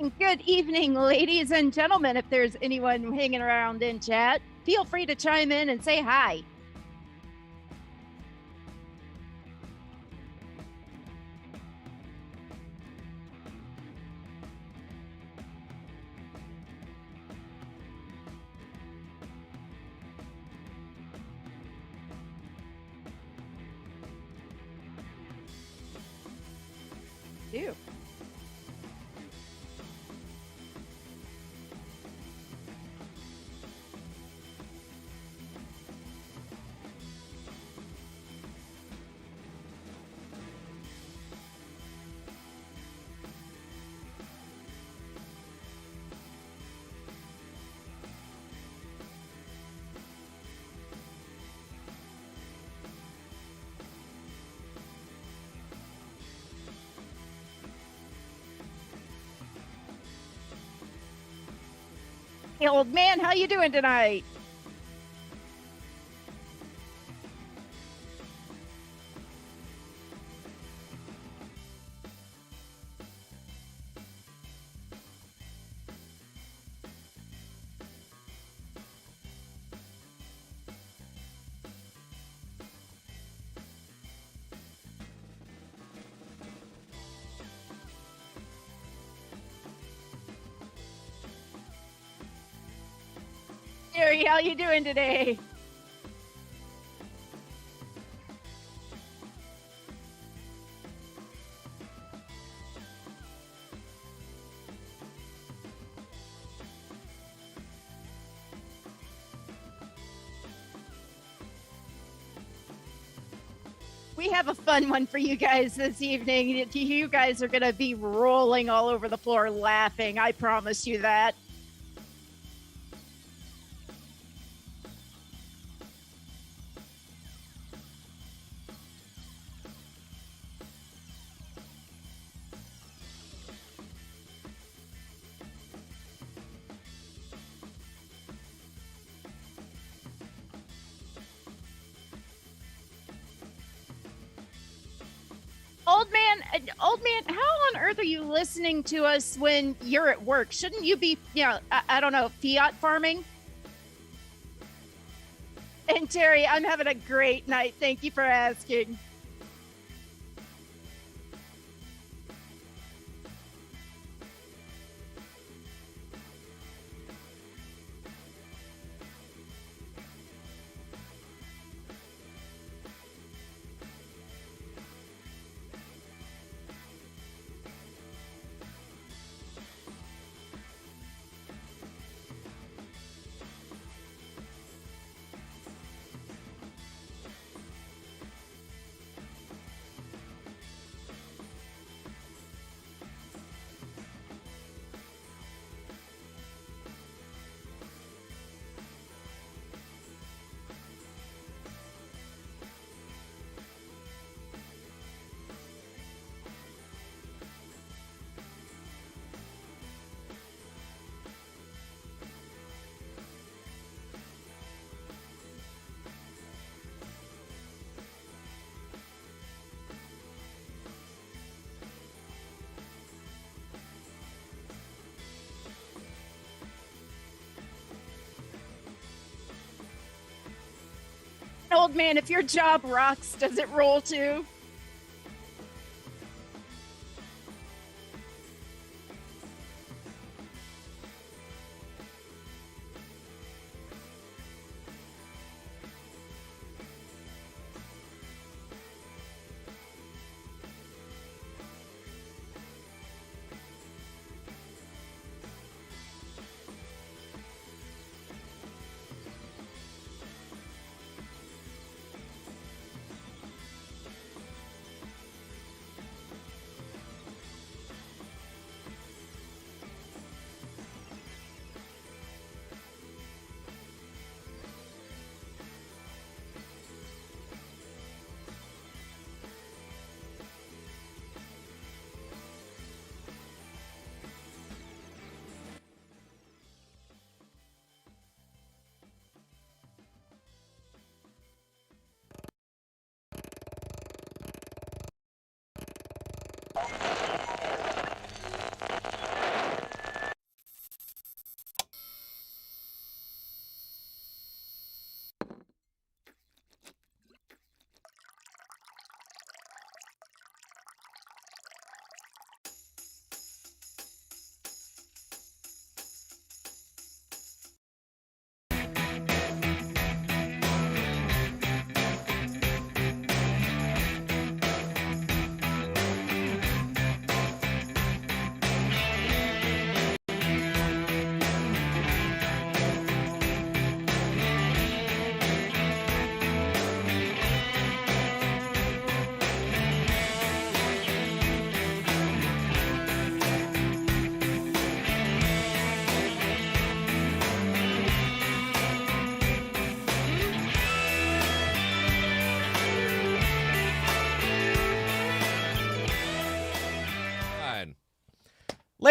Good evening, ladies and gentlemen. If there's anyone hanging around in chat, feel free to chime in and say hi. Do. Hey, old man, how you doing tonight? Jerry, how you doing today? We have a fun one for you guys this evening. You guys are going to be rolling all over the floor laughing. I promise you that. Old man, how on earth are you listening to us when you're at work? Shouldn't you be, I don't know, fiat farming? And Terry, I'm having a great night. Thank you for asking. Old man, if your job rocks, does it roll too?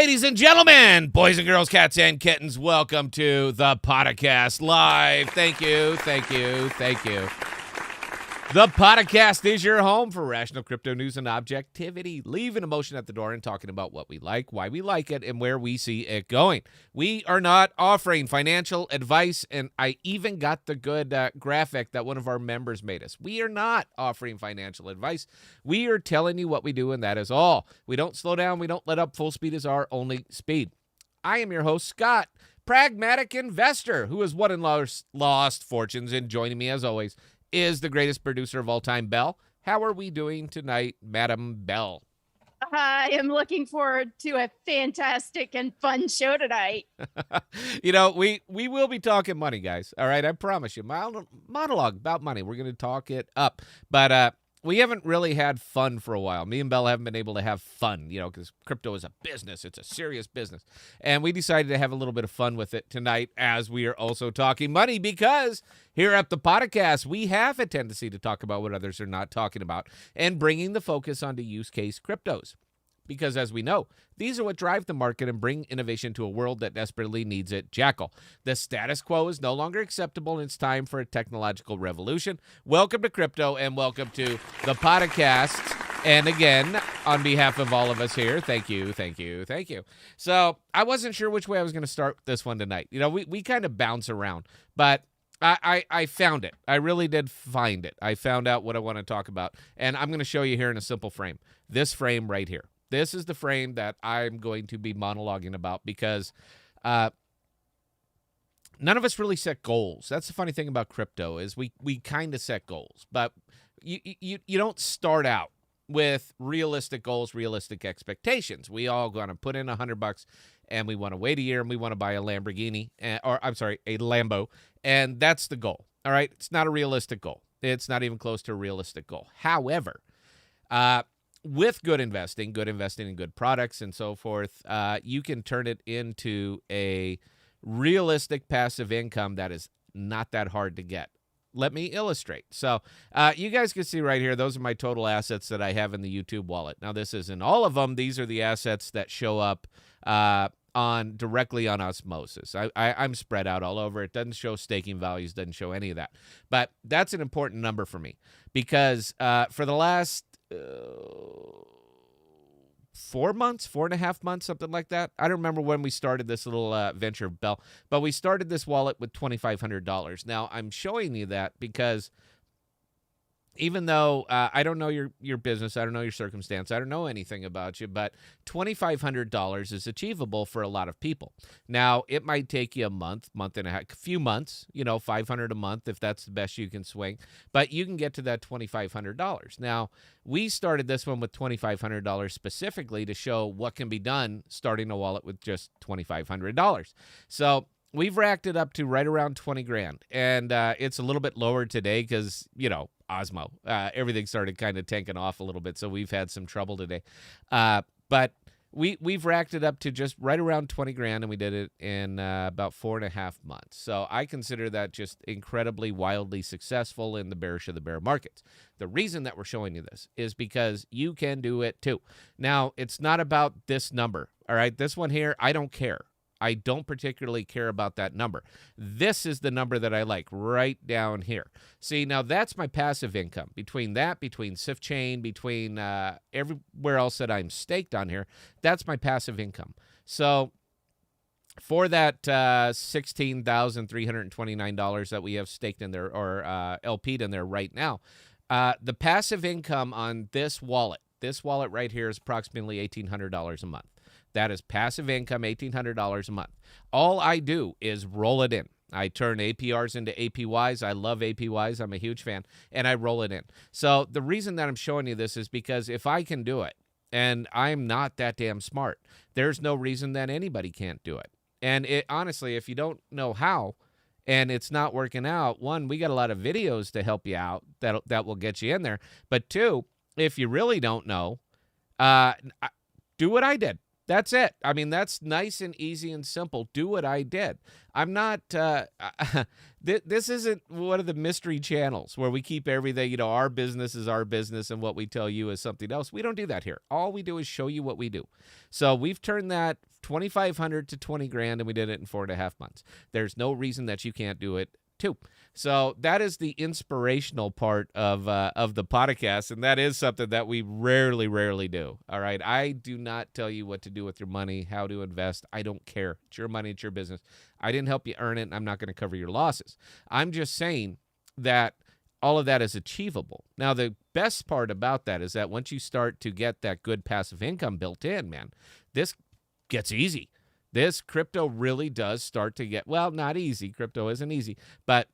Ladies and gentlemen, boys and girls, cats and kittens, welcome to the Podcast Live. Thank you. The Podcast is your home for rational crypto news and objectivity, leaving emotion at the door and talking about what we like, why we like it, and where we see it going. We are not offering financial advice, and I even got the good graphic that one of our members made us. We are not offering financial advice. We are telling you what we do, and that is all. We don't slow down. We don't let up. Full speed is our only speed. I am your host, Scott, pragmatic investor who has won and lost fortunes, and joining me, as always, is the greatest producer of all time, Belle. How are we doing tonight, Madam Belle? I am looking forward to a fantastic and fun show tonight. We will be talking money, guys. All right, I promise you. Monologue about money. We're going to talk it up. But we haven't really had fun for a while. Me and Belle haven't been able to have fun, because crypto is a business. It's a serious business. And we decided to have a little bit of fun with it tonight as we are also talking money, because here at the Podcast, we have a tendency to talk about what others are not talking about and bringing the focus onto use case cryptos. Because as we know, these are what drive the market and bring innovation to a world that desperately needs it. Jackal. The status quo is no longer acceptable, and it's time for a technological revolution. Welcome to crypto, and welcome to the Podcast. And again, on behalf of all of us here, thank you. So I wasn't sure which way I was going to start this one tonight. We kind of bounce around, but I found it. I really did find it. I found out what I want to talk about, and I'm going to show you here in a simple frame. This frame right here. This is the frame that I'm going to be monologuing about, because none of us really set goals. That's the funny thing about crypto is we kind of set goals, but you don't start out with realistic goals, realistic expectations. We all going to put in $100 and we want to wait a year and we want to buy a Lamborghini, a Lambo, and that's the goal. All right, it's not a realistic goal. It's not even close to a realistic goal. However, with good investing in good products and so forth, you can turn it into a realistic passive income that is not that hard to get. Let me illustrate. So you guys can see right here, those are my total assets that I have in the YouTube wallet. Now, this isn't all of them. These are the assets that show up directly on osmosis. I'm spread out all over. It doesn't show staking values, doesn't show any of that. But that's an important number for me, because for the last 4.5 months, something like that. I don't remember when we started this little venture, Bell, but we started this wallet with $2,500. Now, I'm showing you that because even though I don't know your business, I don't know your circumstance, I don't know anything about you, but $2,500 is achievable for a lot of people. Now, it might take you a month and a half, a few months, $500 a month if that's the best you can swing, but you can get to that $2,500. Now, we started this one with $2,500 specifically to show what can be done starting a wallet with just $2,500. So we've racked it up to right around 20 grand, and it's a little bit lower today because, Osmo. Everything started kind of tanking off a little bit, so we've had some trouble today. But we've racked it up to just right around 20 grand, and we did it in about 4.5 months. So I consider that just incredibly, wildly successful in the bearish of the bear markets. The reason that we're showing you this is because you can do it too. Now, it's not about this number, all right? This one here, I don't care. I don't particularly care about that number. This is the number that I like right down here. See, now that's my passive income. Between SIF Chain, between everywhere else that I'm staked on here, that's my passive income. So for that $16,329 that we have staked in there or LP'd in there right now, the passive income on this wallet right here is approximately $1,800 a month. That is passive income, $1,800 a month. All I do is roll it in. I turn APRs into APYs. I love APYs. I'm a huge fan. And I roll it in. So the reason that I'm showing you this is because if I can do it, and I'm not that damn smart, there's no reason that anybody can't do it. And honestly, if you don't know how and it's not working out, one, we got a lot of videos to help you out that will get you in there. But two, if you really don't know, do what I did. That's it. I mean, that's nice and easy and simple. Do what I did. I'm not, this isn't one of the mystery channels where we keep everything, our business is our business and what we tell you is something else. We don't do that here. All we do is show you what we do. So we've turned that $2,500 to $20,000, and we did it in 4.5 months. There's no reason that you can't do it too. So that is the inspirational part of the podcast, and that is something that we rarely do. All right, I do not tell you what to do with your money, how to invest. I don't care. It's your money, it's your business. I didn't help you earn it, and I'm not going to cover your losses. I'm just saying that all of that is achievable. Now, the best part about that is that once you start to get that good passive income built in, man, this gets easy. This crypto really does start to get, well, not easy. Crypto isn't easy, but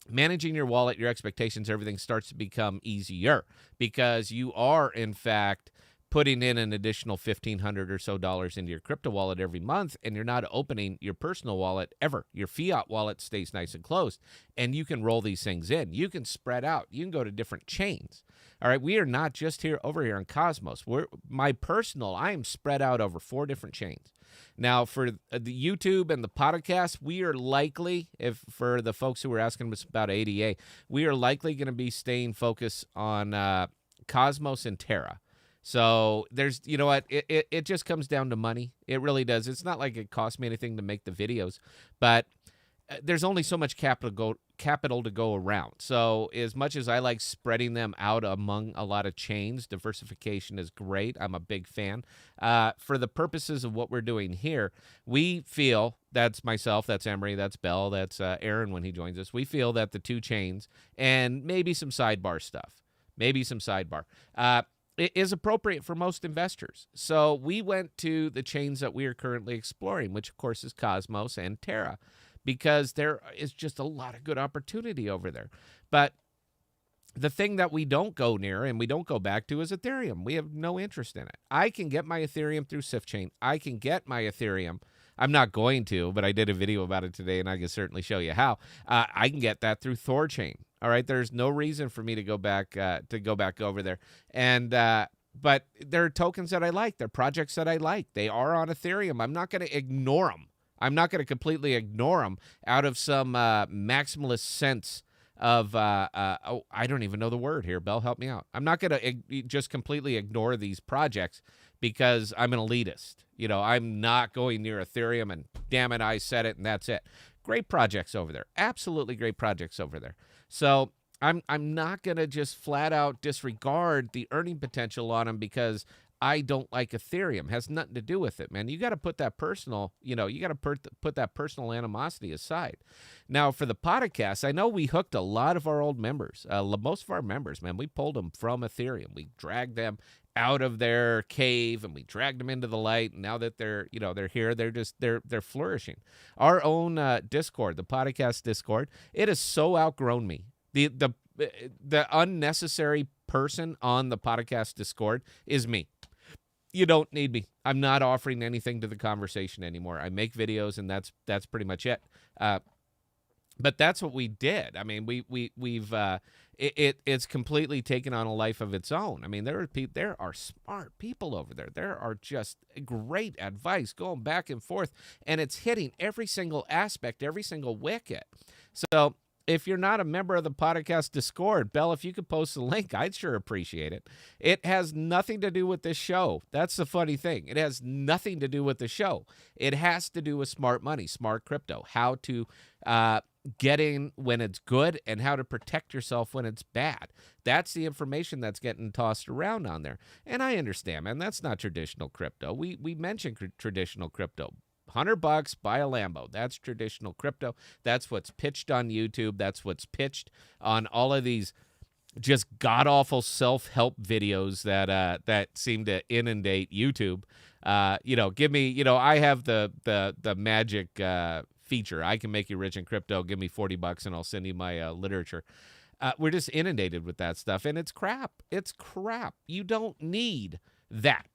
managing your wallet, your expectations, everything starts to become easier because you are, in fact, putting in an additional $1,500 or so into your crypto wallet every month, and you're not opening your personal wallet ever. Your fiat wallet stays nice and closed, and you can roll these things in. You can spread out. You can go to different chains. All right, we are not just over here on Cosmos. I am spread out over 4 different chains. Now, for the YouTube and the podcast, we are likely, for the folks who were asking us about ADA, we are likely going to be staying focused on Cosmos and Terra. So there's, you know what, it just comes down to money. It really does. It's not like it costs me anything to make the videos, but there's only so much capital to go around. So as much as I like spreading them out among a lot of chains, diversification is great. I'm a big fan. For the purposes of what we're doing here, we feel, that's myself, that's Emery, that's Bell, that's Aaron when he joins us, we feel that the 2 chains and maybe some sidebar stuff, it is appropriate for most investors. So we went to the chains that we are currently exploring, which of course is Cosmos and Terra, because there is just a lot of good opportunity over there. But the thing that we don't go near and we don't go back to is Ethereum. We have no interest in it. I can get my Ethereum through SwiftChain. I can get my Ethereum. I'm not going to, but I did a video about it today, and I can certainly show you how. I can get that through ThorChain. All right, there's no reason for me to go back over there. And but there are tokens that I like. There are projects that I like. They are on Ethereum. I'm not going to ignore them. I'm not going to completely ignore them out of some maximalist sense of I don't even know the word here. Bell, help me out. I'm not going to just completely ignore these projects because I'm an elitist. You know, I'm not going near Ethereum, and damn it, I said it, and that's it. Great projects over there. Absolutely great projects over there. So I'm not going to just flat out disregard the earning potential on them because I don't like Ethereum. It has nothing to do with it, man. You got to put that personal, put that personal animosity aside. Now, for the podcast, I know we hooked a lot of our old members. Most of our members, man, we pulled them from Ethereum. We dragged them out of their cave and we dragged them into the light. And now that they're here, they're flourishing. Our own Discord, the podcast Discord, it has so outgrown me. The unnecessary person on the podcast Discord is me. You don't need me. I'm not offering anything to the conversation anymore. I make videos, and that's pretty much it. But that's what we did. I mean, it's completely taken on a life of its own. I mean, there are smart people over there. There are just great advice going back and forth, and it's hitting every single aspect, every single wicket. So if you're not a member of the podcast Discord, Bell, if you could post the link, I'd sure appreciate it. It has nothing to do with this show. That's the funny thing. It has nothing to do with the show. It has to do with smart money, smart crypto, how to get in when it's good and how to protect yourself when it's bad. That's the information that's getting tossed around on there. And I understand, man, that's not traditional crypto. We mentioned traditional crypto. $100, buy a Lambo. That's traditional crypto. That's what's pitched on YouTube. That's what's pitched on all of these just god-awful self-help videos that seem to inundate YouTube. Give me, I have the magic feature. I can make you rich in crypto. Give me $40 and I'll send you my literature. We're just inundated with that stuff, and it's crap. It's crap. You don't need that.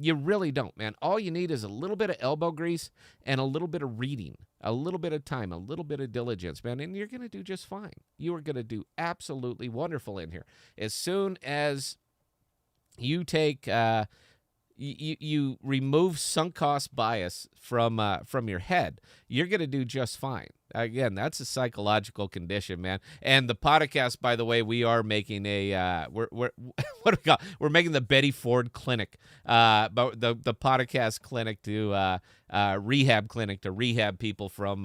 You really don't, man. All you need is a little bit of elbow grease and a little bit of reading, a little bit of time, a little bit of diligence, man, and you're going to do just fine. You are going to do absolutely wonderful in here. As soon as you take, you remove sunk cost bias from your head, you're going to do just fine. Again, that's a psychological condition, man. And the podcast, by the way, we are making a we're what do we call? We're making the Betty Ford Clinic, but the podcast clinic to rehab clinic to rehab people from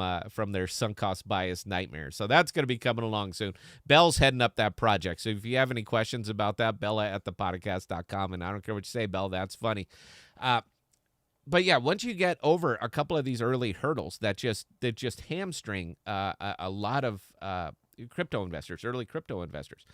their sunk cost bias nightmares. So that's going to be coming along soon. Belle's heading up that project. So if you have any questions about that, Bella at thepodcast.com. And I don't care what you say, Belle, that's funny. But yeah, once you get over a couple of these early hurdles that just hamstring a lot of crypto investors, early crypto investors,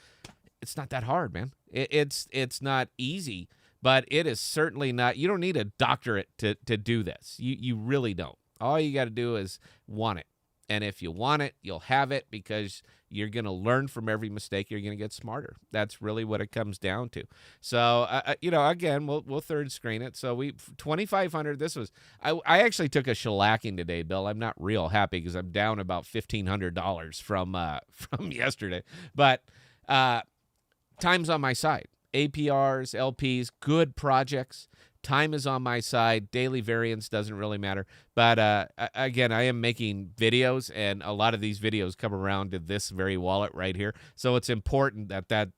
it's not that hard, man. It's not easy, but it is certainly not. You don't need a doctorate to do this. You really don't. All you got to do is want it. And if you want it, you'll have it because you're going to learn from every mistake. You're going to get smarter. That's really what it comes down to. So, again, we'll third screen it. So 2,500. This was I actually took a shellacking today, Bill. I'm not real happy because I'm down about $1,500 from yesterday. But time's on my side. APRs, LPs, good projects. Time is on my side. Daily variance doesn't really matter. But again, I am making videos, and a lot of these videos come around to this very wallet right here. So it's important that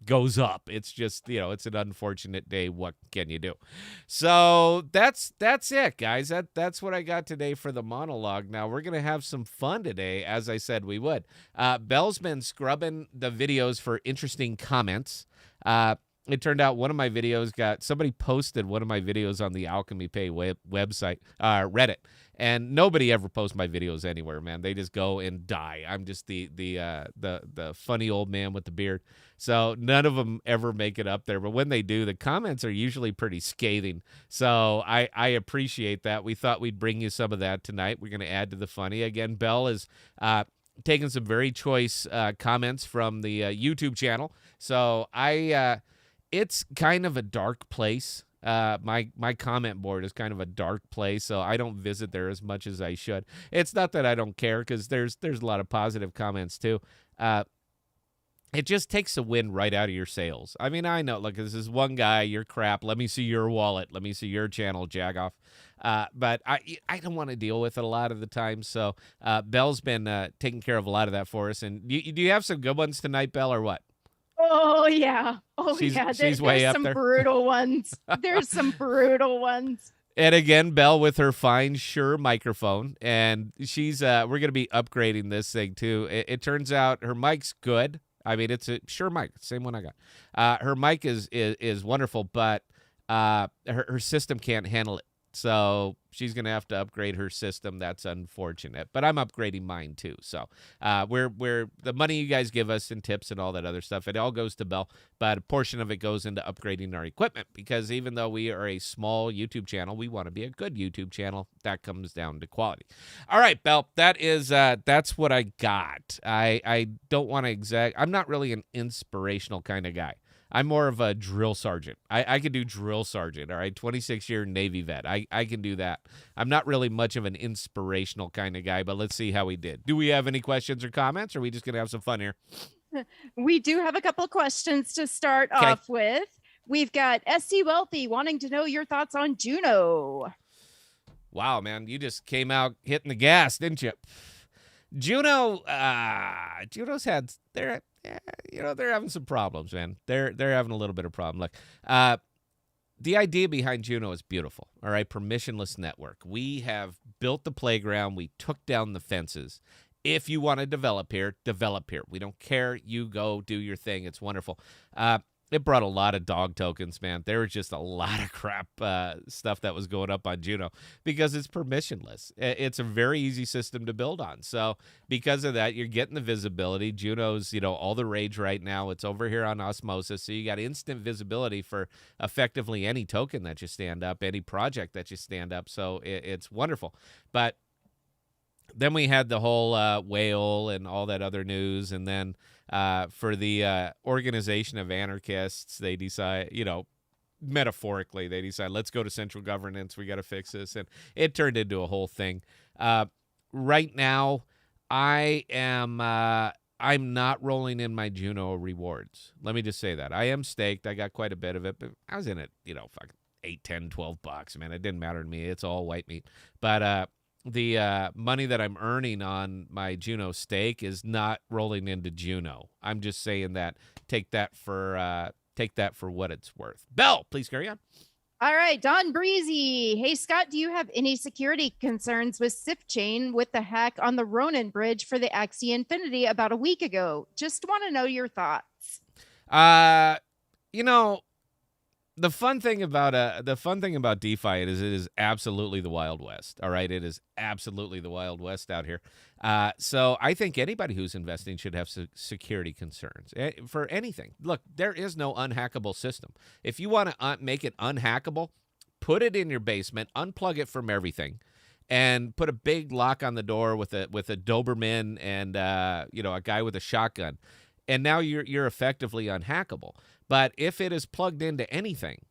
goes up. It's just, it's an unfortunate day. What can you do? So that's it, guys. That's what I got today for the monologue. Now, we're going to have some fun today, as I said we would. Belle's been scrubbing the videos for interesting comments. It turned out one of my videos somebody posted one of my videos on the Alchemy Pay website, Reddit, and nobody ever posts my videos anywhere, man. They just go and die. I'm just the funny old man with the beard. So none of them ever make it up there. But when they do, the comments are usually pretty scathing. So I appreciate that. We thought we'd bring you some of that tonight. We're going to add to the funny. Again, Belle is taking some very choice comments from the YouTube channel. So it's kind of a dark place. My comment board is kind of a dark place, so I don't visit there as much as I should. It's not that I don't care, because there's a lot of positive comments too. It just takes the wind right out of your sails. I mean, I know, look, this is one guy, you're crap. Let me see your wallet. Let me see your channel, Jagoff. But I don't want to deal with it a lot of the time. So Belle's been taking care of a lot of that for us. And do you have some good ones tonight, Belle, or what? Oh, yeah. She's way up there. There's some there. brutal ones. There's some brutal ones. And again, Belle with her fine Shure microphone, and she's we're going to be upgrading this thing too. It turns out her mic's good. I mean, it's a Shure mic, same one I got. Her mic is wonderful, but her system can't handle it. So she's going to have to upgrade her system. That's unfortunate. But I'm upgrading mine too. So we're the money you guys give us and tips and all that other stuff, it all goes to Belle. But a portion of it goes into upgrading our equipment, because even though we are a small YouTube channel, we want to be a good YouTube channel. That comes down to quality. All right, Belle, that's what I got. I don't want to I'm not really an inspirational kind of guy. I'm more of a drill sergeant. I can do drill sergeant, all right? 26-year Navy vet. I can do that. I'm not really much of an inspirational kind of guy, but let's see how we did. Do we have any questions or comments, or are we just going to have some fun here? We do have a couple of questions to start off with. We've got SC Wealthy wanting to know your thoughts on Juno. Wow, man, you just came out hitting the gas, didn't you? Juno's had they're having some problems, man. They're having a little bit of problem. Look, the idea behind Juno is beautiful. All right, permissionless network. We have built the playground. We took down the fences. If you want to develop here, develop here. We don't care. You go do your thing. It's wonderful. It brought a lot of dog tokens, man. There was just a lot of crap stuff that was going up on Juno because it's permissionless. It's a very easy system to build on. So because of that, you're getting the visibility. Juno's, all the rage right now. It's over here on Osmosis. So you got instant visibility for effectively any token that you stand up, any project that you stand up. So it's wonderful. But then we had the whole whale and all that other news. And then for the organization of anarchists, they decide, metaphorically, they decide, let's go to central governance. We got to fix this. And it turned into a whole thing. Right now, I'm not rolling in my Juno rewards. Let me just say that. I am staked. I got quite a bit of it, but I was in it, fucking $8, $10, $12, man. It didn't matter to me. It's all white meat. But the money that I'm earning on my Juno stake is not rolling into Juno. I'm just saying that. Take that for what it's worth. Bell, please carry on. All right, Don Breezy. Hey, Scott, do you have any security concerns with SIP chain with the hack on the Ronin bridge for the Axie Infinity about a week ago? Just want to know your thoughts. You know, the fun thing about DeFi is it is absolutely the Wild West. All right, it is absolutely the Wild West out here. So I think anybody who's investing should have security concerns for anything. Look, there is no unhackable system. If you want to make it unhackable, put it in your basement, unplug it from everything, and put a big lock on the door with a Doberman and a guy with a shotgun, and now you're effectively unhackable. But if it is plugged into anything,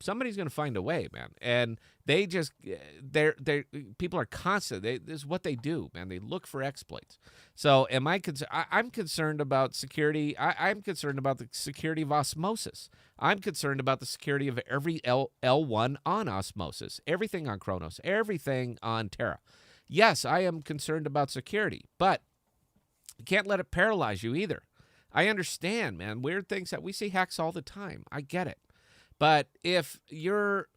somebody's going to find a way, man. And they just, people are constant. This is what they do, man. They look for exploits. So I'm concerned about security. I'm concerned about the security of Osmosis. I'm concerned about the security of every L1 on Osmosis, everything on Kronos, everything on Terra. Yes, I am concerned about security, but you can't let it paralyze you either. I understand, man. Weird things that we see hacks all the time. I get it. But if your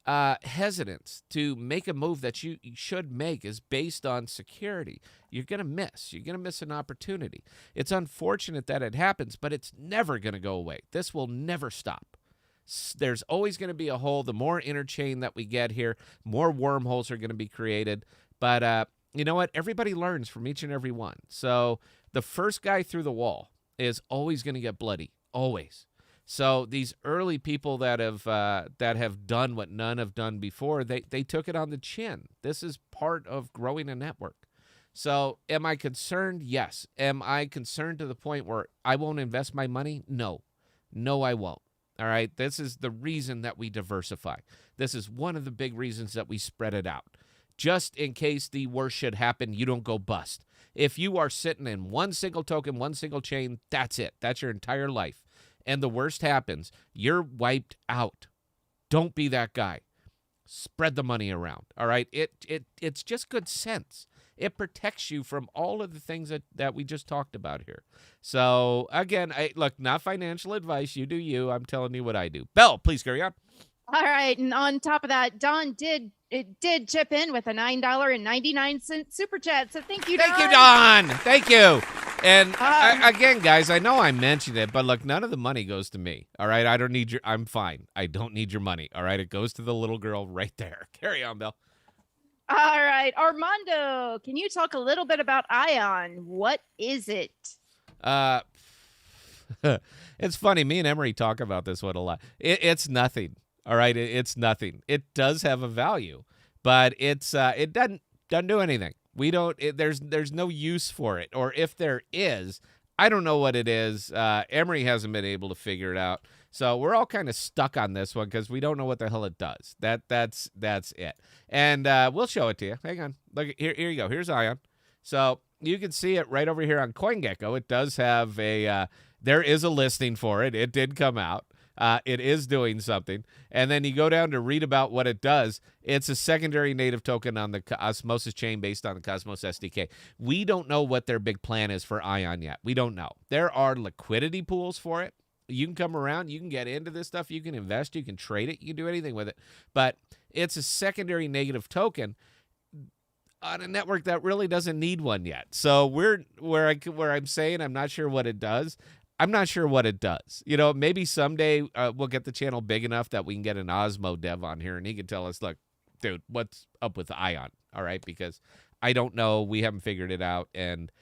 hesitance to make a move that you should make is based on security, you're going to miss. You're going to miss an opportunity. It's unfortunate that it happens, but it's never going to go away. This will never stop. There's always going to be a hole. The more interchain that we get here, more wormholes are going to be created. But you know what? Everybody learns from each and every one. So the first guy through the wall is always going to get bloody, always. So these early people that have done what none have done before, they took it on the chin. This is part of growing a network. So am I concerned? Yes. Am I concerned to the point where I won't invest my money? No. No, I won't. All right? This is the reason that we diversify. This is one of the big reasons that we spread it out. Just in case the worst should happen, you don't go bust. If you are sitting in one single token, one single chain, that's it. That's your entire life. And the worst happens, you're wiped out. Don't be that guy. Spread the money around, all right? It's just good sense. It protects you from all of the things that we just talked about here. So, again, look, not financial advice. You do you. I'm telling you what I do. Belle, please carry on. All right, and on top of that, Don did chip in with a $9.99 super chat. So thank you, Don. Thank you, Don. Thank you. And again, guys, I know I mentioned it, but look, none of the money goes to me. All right, I don't need I'm fine. I don't need your money. All right, it goes to the little girl right there. Carry on, Bill. All right, Armando, can you talk a little bit about Ion? What is it? It's funny. Me and Emery talk about this one a lot. It's nothing. All right, it's nothing. It does have a value, but it doesn't do anything. We don't. There's no use for it, or if there is, I don't know what it is. Emery hasn't been able to figure it out, so we're all kind of stuck on this one because we don't know what the hell it does. That's it, and we'll show it to you. Hang on, look here. Here you go. Here's Ion. So you can see it right over here on CoinGecko. It does have a. There is a listing for it. It did come out. It is doing something. And then you go down to read about what it does. It's a secondary native token on the Osmosis chain based on the Cosmos SDK. We don't know what their big plan is for Ion yet. We don't know. There are liquidity pools for it. You can come around. You can get into this stuff. You can invest. You can trade it. You can do anything with it. But it's a secondary native token on a network that really doesn't need one yet. So where I'm saying I'm not sure what it does. I'm not sure what it does. You know, maybe someday we'll get the channel big enough that we can get an Osmo dev on here and he can tell us, look, dude, what's up with Ion? All right, because I don't know. We haven't figured it out. And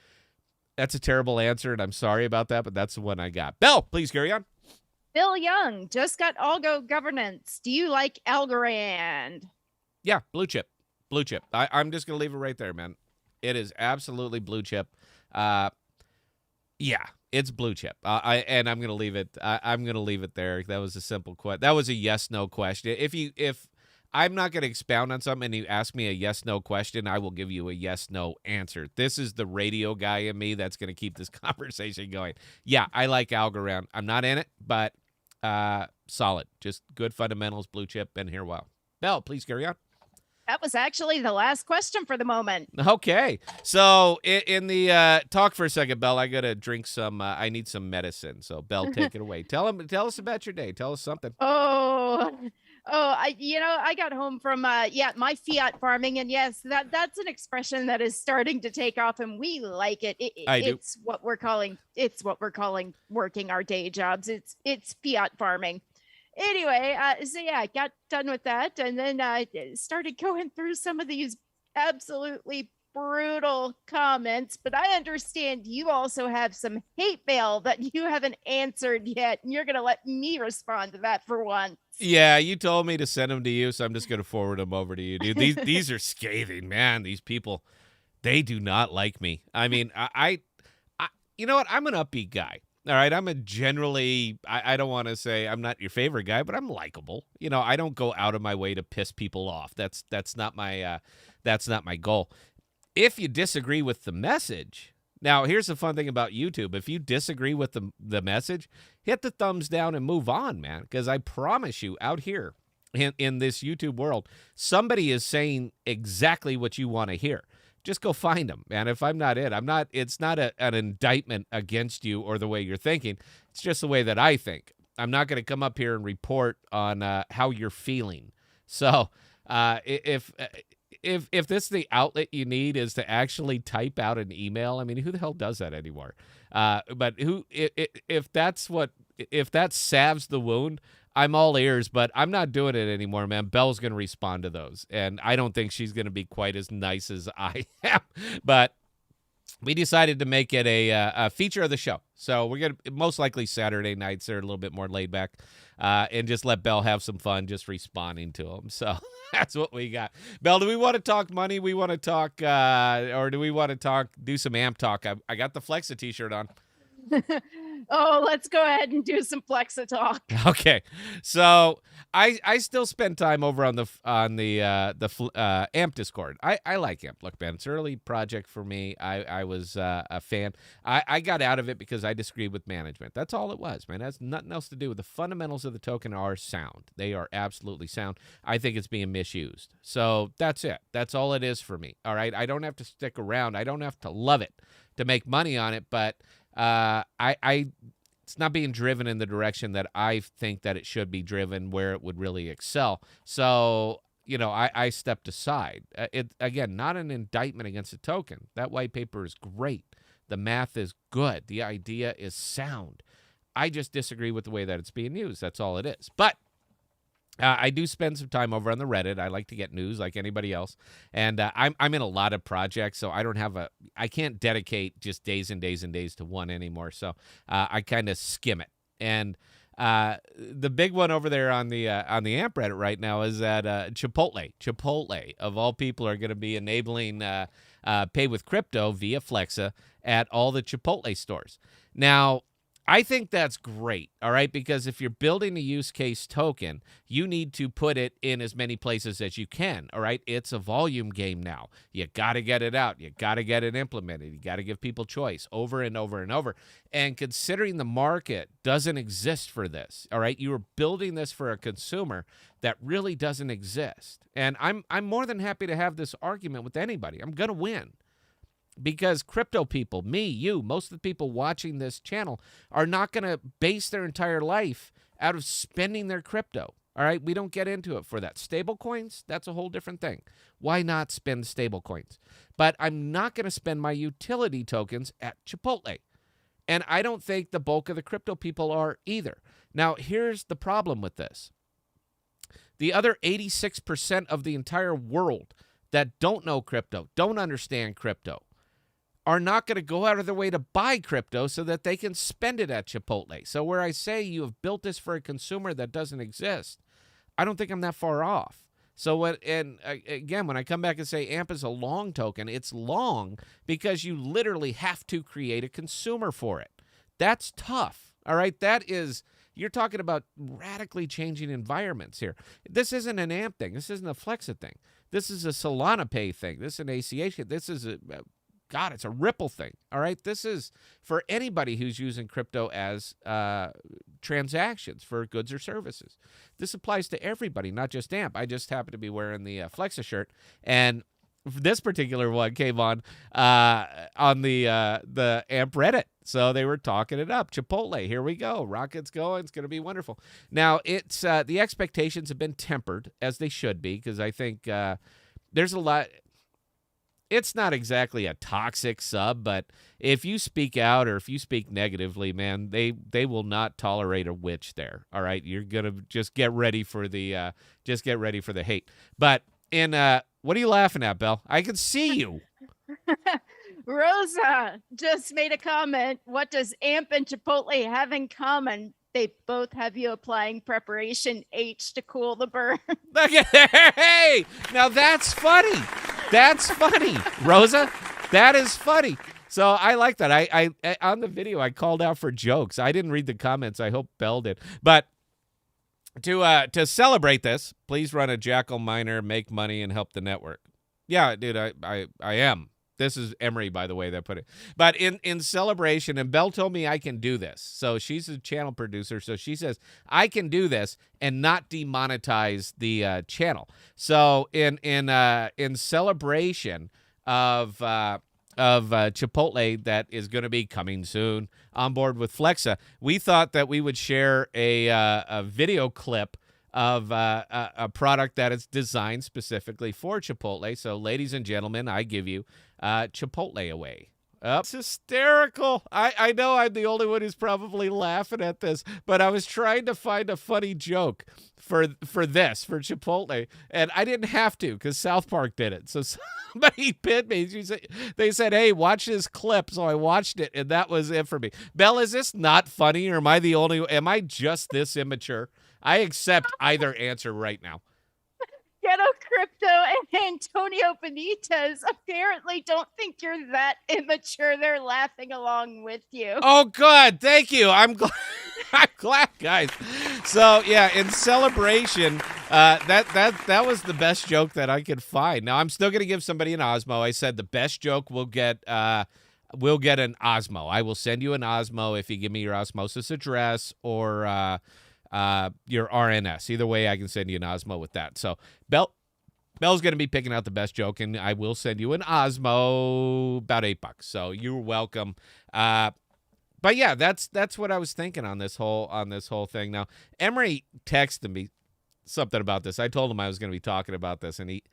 that's a terrible answer, and I'm sorry about that, but that's the one I got. Belle, please carry on. Bill Young just got Algo governance. Do you like Algorand? Yeah, blue chip. Blue chip. I'm just going to leave it right there, man. It is absolutely blue chip. Yeah. It's blue chip. And I'm gonna leave it. I'm gonna leave it there. That was a simple question. That was a yes/no question. If I'm not gonna expound on something and you ask me a yes/no question, I will give you a yes/no answer. This is the radio guy in me that's gonna keep this conversation going. Yeah, I like Algorand. I'm not in it, but solid. Just good fundamentals, blue chip, been here a while. Belle, please carry on. That was actually the last question for the moment. Okay. So in the talk for a second, Belle, I got to drink some, I need some medicine. So Belle, take it away. Tell us about your day. Tell us something. Oh, I got home from my fiat farming, and yes, that's an expression that is starting to take off, and we like it. I do. It's what we're calling working our day jobs. It's fiat farming. Anyway, so yeah, I got done with that, and then I started going through some of these absolutely brutal comments. But I understand you also have some hate mail that you haven't answered yet, and you're gonna let me respond to that for once. Yeah, you told me to send them to you, so I'm just going to forward them over to you, dude. These are scathing, man. These people, they do not like me. I mean, I you know what? I'm an upbeat guy. All right, I'm a generally, I don't want to say I'm not your favorite guy, but I'm likable. You know, I don't go out of my way to piss people off. That's not my goal. If you disagree with the message, now here's the fun thing about YouTube. If you disagree with the message, hit the thumbs down and move on, man. Because I promise you, out here in this YouTube world, somebody is saying exactly what you want to hear. Just go find them, man. If I'm not it, it's not an indictment against you or the way you're thinking. It's just the way that I think. I'm not going to come up here and report on how you're feeling. So if this the outlet you need is to actually type out an email, I mean, who the hell does that anymore? But if that salves the wound, I'm all ears, but I'm not doing it anymore, man. Belle's going to respond to those, and I don't think she's going to be quite as nice as I am. But we decided to make it a feature of the show. So we're going to most likely Saturday nights are a little bit more laid back and just let Belle have some fun just responding to them. So that's what we got. Belle, do we want to talk money? We want to talk or do we want to do some amp talk? I got the Flexa t-shirt on. Oh, let's go ahead and do some Flexa talk. Okay, so I still spend time over on the AMP Discord. I like AMP. Look, man, it's an early project for me. I was a fan. I got out of it because I disagreed with management. That's all it was, man. It has nothing else to do with the fundamentals of the token are sound. They are absolutely sound. I think it's being misused. So that's it. That's all it is for me. All right, I don't have to stick around. I don't have to love it to make money on it, but it's not being driven in the direction that I think that it should be driven, where it would really excel. So, you know, I stepped aside. Again, not an indictment against the token. That white paper is great. The math is good. The idea is sound. I just disagree with the way that it's being used. That's all it is. But I do spend some time over on the Reddit. I like to get news like anybody else, and I'm in a lot of projects, so I can't dedicate just days and days and days to one anymore. So I kind of skim it. And the big one over there on the AMP Reddit right now is that Chipotle of all people are going to be enabling pay with crypto via Flexa at all the Chipotle stores. Now, I think that's great, all right, because if you're building a use case token, you need to put it in as many places as you can, all right? It's a volume game now. You got to get it out. You got to get it implemented. You got to give people choice over and over and over. And considering the market doesn't exist for this, all right, you are building this for a consumer that really doesn't exist. And I'm more than happy to have this argument with anybody. I'm going to win. Because crypto people, me, you, most of the people watching this channel are not going to base their entire life out of spending their crypto. All right, we don't get into it for that. Stable coins, that's a whole different thing. Why not spend stable coins? But I'm not going to spend my utility tokens at Chipotle. And I don't think the bulk of the crypto people are either. Now, here's the problem with this. The other 86% of the entire world that don't know crypto, don't understand crypto, are not going to go out of their way to buy crypto so that they can spend it at Chipotle. So where I say you have built this for a consumer that doesn't exist, I don't think I'm that far off. So again, when I come back and say AMP is a long token, it's long because you literally have to create a consumer for it. That's tough. All right, you're talking about radically changing environments here. This isn't an AMP thing. This isn't a Flexa thing. This is a Solana Pay thing. This is an ACH. This is God, it's a ripple thing. All right. This is for anybody who's using crypto as transactions for goods or services. This applies to everybody, not just AMP. I just happen to be wearing the Flexa shirt, and this particular one came on the AMP Reddit. So they were talking it up. Chipotle, here we go. Rockets going. It's going to be wonderful. Now, it's the expectations have been tempered, as they should be, because I think there's a lot. It's not exactly a toxic sub, but if you speak out or if you speak negatively, man, they will not tolerate a witch there. All right, you're gonna just get ready for the hate. But in what are you laughing at, Belle? I can see you. Rosa just made a comment. What does AMP and Chipotle have in common? They both have you applying preparation H to cool the burn. Hey, now that's funny. That's funny, Rosa. That is funny. So I like that. I on the video I called out for jokes. I didn't read the comments. I hope Belle did. But to celebrate this, please run a Jackal Miner, make money, and help the network. Yeah, dude, I am. This is Emery, by the way, that put it. But in celebration, and Belle told me I can do this. So she's a channel producer. So she says I can do this and not demonetize the channel. So in celebration of Chipotle that is going to be coming soon on board with Flexa, we thought that we would share a video clip of a product that is designed specifically for Chipotle. So, ladies and gentlemen, I give you Chipotle away. It's hysterical. I know I'm the only one who's probably laughing at this, but I was trying to find a funny joke for Chipotle, and I didn't have to because South Park did it. So somebody pinned me. They said, hey, watch this clip. So I watched it, and that was it for me. Belle, is this not funny, or am I just this immature? I accept either answer right now. Ghetto Crypto and Antonio Benitez apparently don't think you're that immature. They're laughing along with you. Oh, good. Thank you. I'm glad. I'm glad, guys. So yeah, in celebration, that was the best joke that I could find. Now I'm still gonna give somebody an Osmo. I said the best joke will get an Osmo. I will send you an Osmo if you give me your osmosis address or your RNS. Either way, I can send you an Osmo with that. So Belle's going to be picking out the best joke, and I will send you an Osmo, about $8. So you're welcome. But yeah, that's what I was thinking on this whole thing. Now, Emery texted me something about this. I told him I was going to be talking about this, and he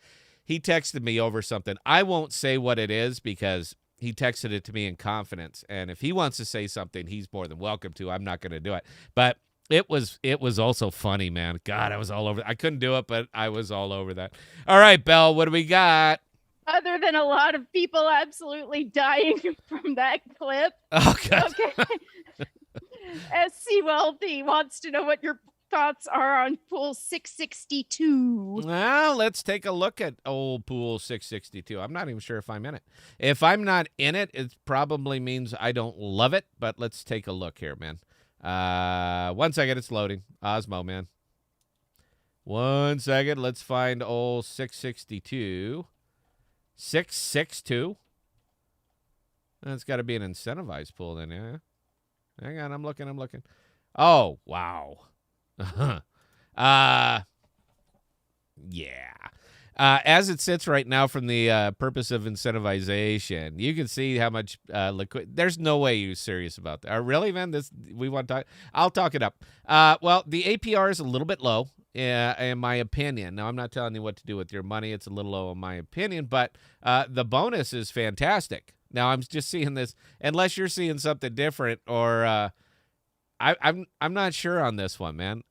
texted me over something. I won't say what it is because he texted it to me in confidence, and if he wants to say something, he's more than welcome to. I'm not going to do it, but it was also funny, man. God, I was all over. I couldn't do it, but I was all over that. All right, Belle, what do we got? Other than a lot of people absolutely dying from that clip. Oh, God. Okay. SC Wealthy wants to know what your thoughts are on Pool 662. Well, let's take a look at old Pool 662. I'm not even sure if I'm in it. If I'm not in it, it probably means I don't love it, but let's take a look here, man. 1 second, it's loading. Osmo, man. 1 second, let's find old 662. 662. That's got to be an incentivized pool then, yeah. Hang on, I'm looking. Oh, wow. Yeah. As it sits right now from the purpose of incentivization, you can see how much liquid. There's no way you're serious about that. Really, man? We want to talk? I'll talk it up. Well, the APR is a little bit low, in my opinion. Now, I'm not telling you what to do with your money. It's a little low in my opinion, but the bonus is fantastic. Now, I'm just seeing this, unless you're seeing something different, or I'm not sure on this one, man.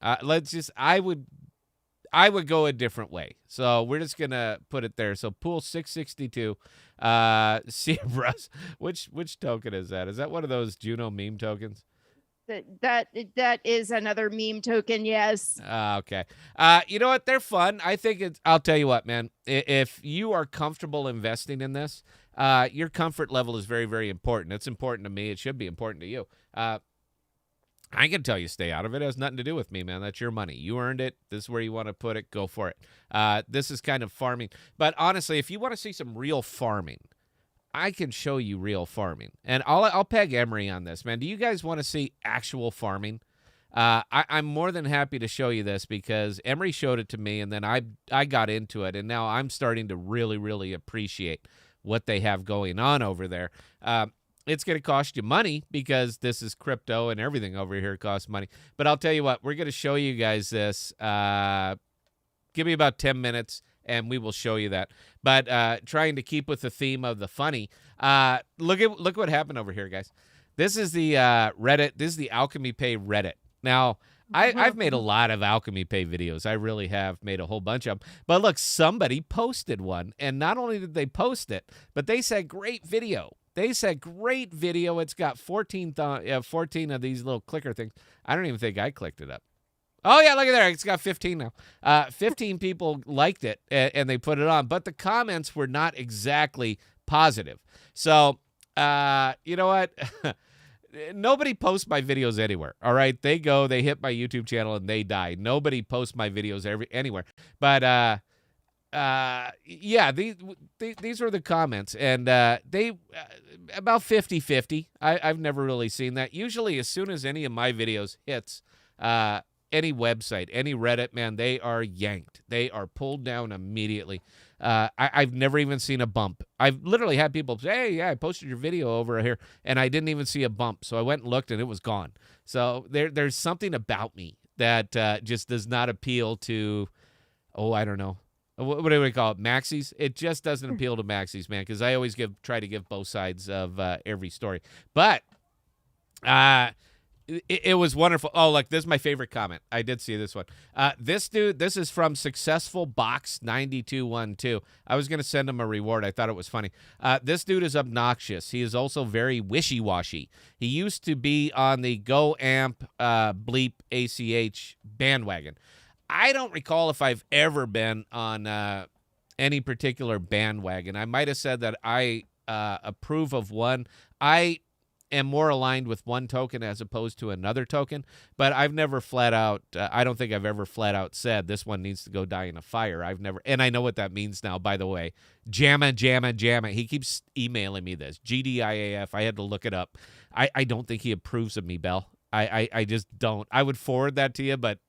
I would go a different way. So we're just going to put it there. So Pool 662, Cerebras. Which token is that? Is that one of those Juno meme tokens? That is another meme token, yes. Okay. You know what? They're fun. I think I'll tell you what, man. If you are comfortable investing in this, your comfort level is very, very important. It's important to me. It should be important to you. I can tell you stay out of it. It has nothing to do with me, man. That's your money. You earned it. This is where you want to put it. Go for it. This is kind of farming. But honestly, if you want to see some real farming, I can show you real farming. And I'll peg Emery on this, man. Do you guys want to see actual farming? I'm more than happy to show you this because Emery showed it to me, and then I got into it, and now I'm starting to really, really appreciate what they have going on over there. It's going to cost you money because this is crypto, and everything over here costs money. But I'll tell you what, we're going to show you guys this. Give me about 10 minutes, and we will show you that. But trying to keep with the theme of the funny, look what happened over here, guys. This is the Reddit. This is the Alchemy Pay Reddit. Now, I've made a lot of Alchemy Pay videos. I really have made a whole bunch of them. But look, somebody posted one, and not only did they post it, but they said, great video. They said, great video. It's got 14 of these little clicker things. I don't even think I clicked it up. Oh, yeah, look at there. It's got 15 now. 15 people liked it, and they put it on. But the comments were not exactly positive. So, you know what? Nobody posts my videos anywhere, all right? They hit my YouTube channel, and they die. Nobody posts my videos anywhere. But, yeah, these were the comments, and they about 50-50. I've never really seen that. Usually, as soon as any of my videos hits any website, any Reddit, man, they are yanked. They are pulled down immediately. I've never even seen a bump. I've literally had people say, hey, yeah, I posted your video over here, and I didn't even see a bump. So I went and looked, and it was gone. So there's something about me that just does not appeal to, I don't know. What do we call it? Maxis? It just doesn't appeal to Maxis, man, because I always try to give both sides of every story. But it was wonderful. Oh, look, this is my favorite comment. I did see this one. This dude, this is from Successful Box 9212. I was going to send him a reward. I thought it was funny. This dude is obnoxious. He is also very wishy-washy. He used to be on the Go Amp Bleep ACH bandwagon. I don't recall if I've ever been on any particular bandwagon. I might have said that I approve of one. I am more aligned with one token as opposed to another token, but I've never flat out, I don't think I've ever flat out said this one needs to go die in a fire. I've never, and I know what that means now, by the way. Jamma. He keeps emailing me this. GDIAF. I had to look it up. I don't think he approves of me, Bell. I just don't. I would forward that to you, but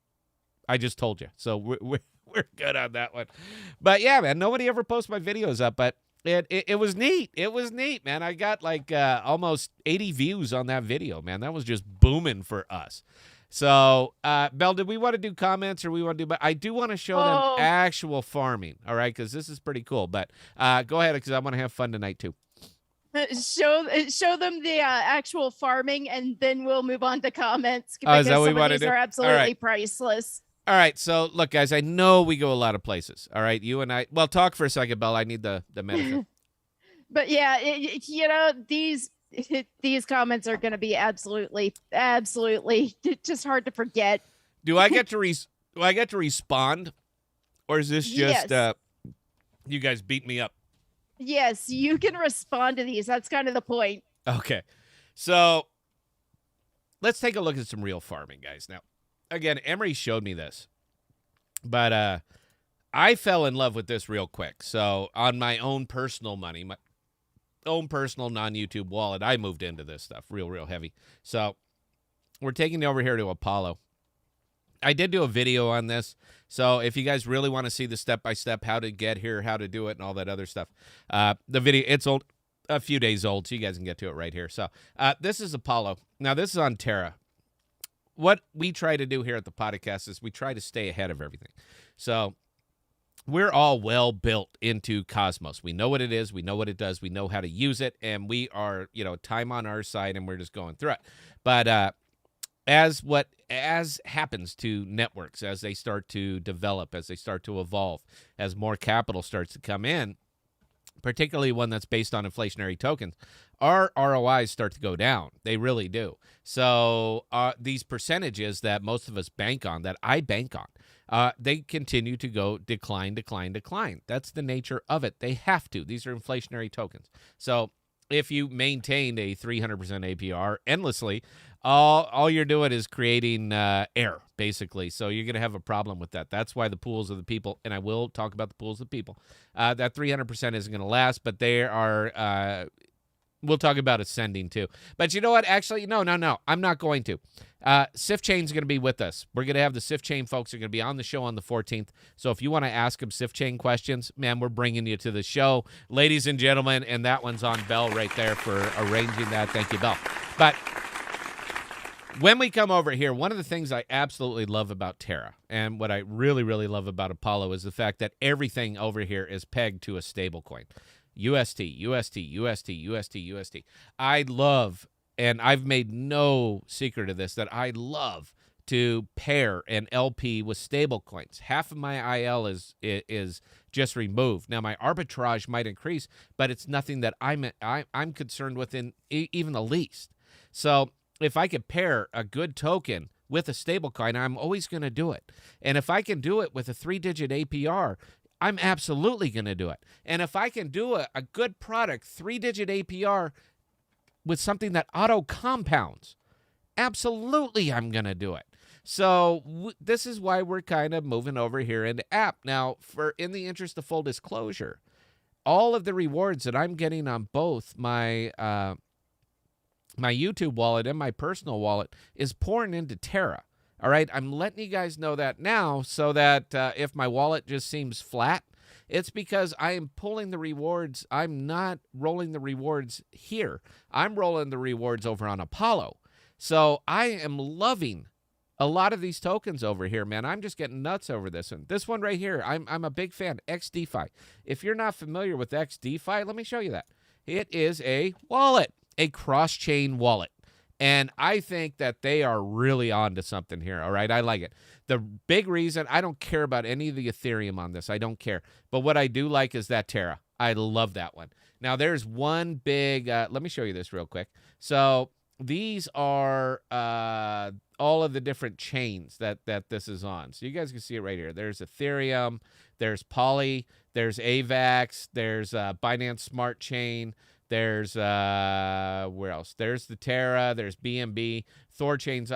I just told you. So we're good on that one. But yeah, man, nobody ever posts my videos up, but it was neat. It was neat, man. I got like almost 80 views on that video, man. That was just booming for us. So, Belle, did we want to do comments or we want to do, but I do want to show them actual farming. All right. Cause this is pretty cool, but go ahead. Cause I want to have fun tonight too. Show them the actual farming, and then we'll move on to comments because some of these are absolutely priceless. All right, so look, guys, I know we go a lot of places. All right, you and I. Well, talk for a second, Belle. I need the metaphor. But yeah, these comments are going to be absolutely just hard to forget. Do I get to respond, or is this just you guys beat me up? Yes, you can respond to these. That's kind of the point. Okay, so let's take a look at some real farming, guys. Now, again, Emery showed me this, but I fell in love with this real quick. So on my own personal money, my own personal non-YouTube wallet, I moved into this stuff real heavy. So we're taking it over here to Apollo. I did do a video on this. So if you guys really want to see the step-by-step, how to get here, how to do it, and all that other stuff, the video, it's old, a few days old, so you guys can get to it right here. So this is Apollo. Now, this is on Terra. What we try to do here at the podcast is we try to stay ahead of everything. So we're all well built into Cosmos. We know what it is. We know what it does. We know how to use it. And we are, time on our side, and we're just going through it. But as happens to networks, as they start to develop, as they start to evolve, as more capital starts to come in, particularly one that's based on inflationary tokens, our ROIs start to go down. They really do. So these percentages that most of us bank on, that I bank on, they continue to go decline. That's the nature of it. They have to. These are inflationary tokens. So if you maintained a 300% APR endlessly, all you're doing is creating air, basically. So you're going to have a problem with that. That's why the pools of the people, and I will talk about the pools of the people, that 300% isn't going to last, but they are we'll talk about ascending too. But you know what? Actually, no. I'm not going to. Sif Chain's going to be with us. We're going to have the Sif Chain folks are going to be on the show on the 14th. So if you want to ask them Sif Chain questions, man, we're bringing you to the show, ladies and gentlemen. And that one's on Bell right there for arranging that. Thank you, Bell. But when we come over here, one of the things I absolutely love about Terra and what I really, really love about Apollo is the fact that everything over here is pegged to a stable coin. UST. I love, and I've made no secret of this, that I love to pair an LP with stable coins. Half of my IL is just removed. Now my arbitrage might increase, but it's nothing that I'm concerned with in even the least. So if I could pair a good token with a stable coin, I'm always going to do it. And if I can do it with a 3-digit APR, I'm absolutely going to do it. And if I can do a good product, 3-digit APR with something that auto compounds, absolutely I'm going to do it. So this is why we're kind of moving over here into app. Now, in the interest of full disclosure, all of the rewards that I'm getting on both my my YouTube wallet and my personal wallet is pouring into Terra. All right, I'm letting you guys know that now so that if my wallet just seems flat, it's because I am pulling the rewards. I'm not rolling the rewards here. I'm rolling the rewards over on Apollo. So I am loving a lot of these tokens over here, man. I'm just getting nuts over this one. This one right here, I'm a big fan, XDeFi. If you're not familiar with XDeFi, let me show you that. It is a wallet, a cross-chain wallet. And I think that they are really on to something here, all right? I like it. The big reason, I don't care about any of the Ethereum on this. I don't care. But what I do like is that Terra. I love that one. Now, there's one big, let me show you this real quick. So these are all of the different chains that this is on. So you guys can see it right here. There's Ethereum, there's Poly, there's AVAX, there's Binance Smart Chain, there's where else? There's the Terra, there's BNB, Thor chains.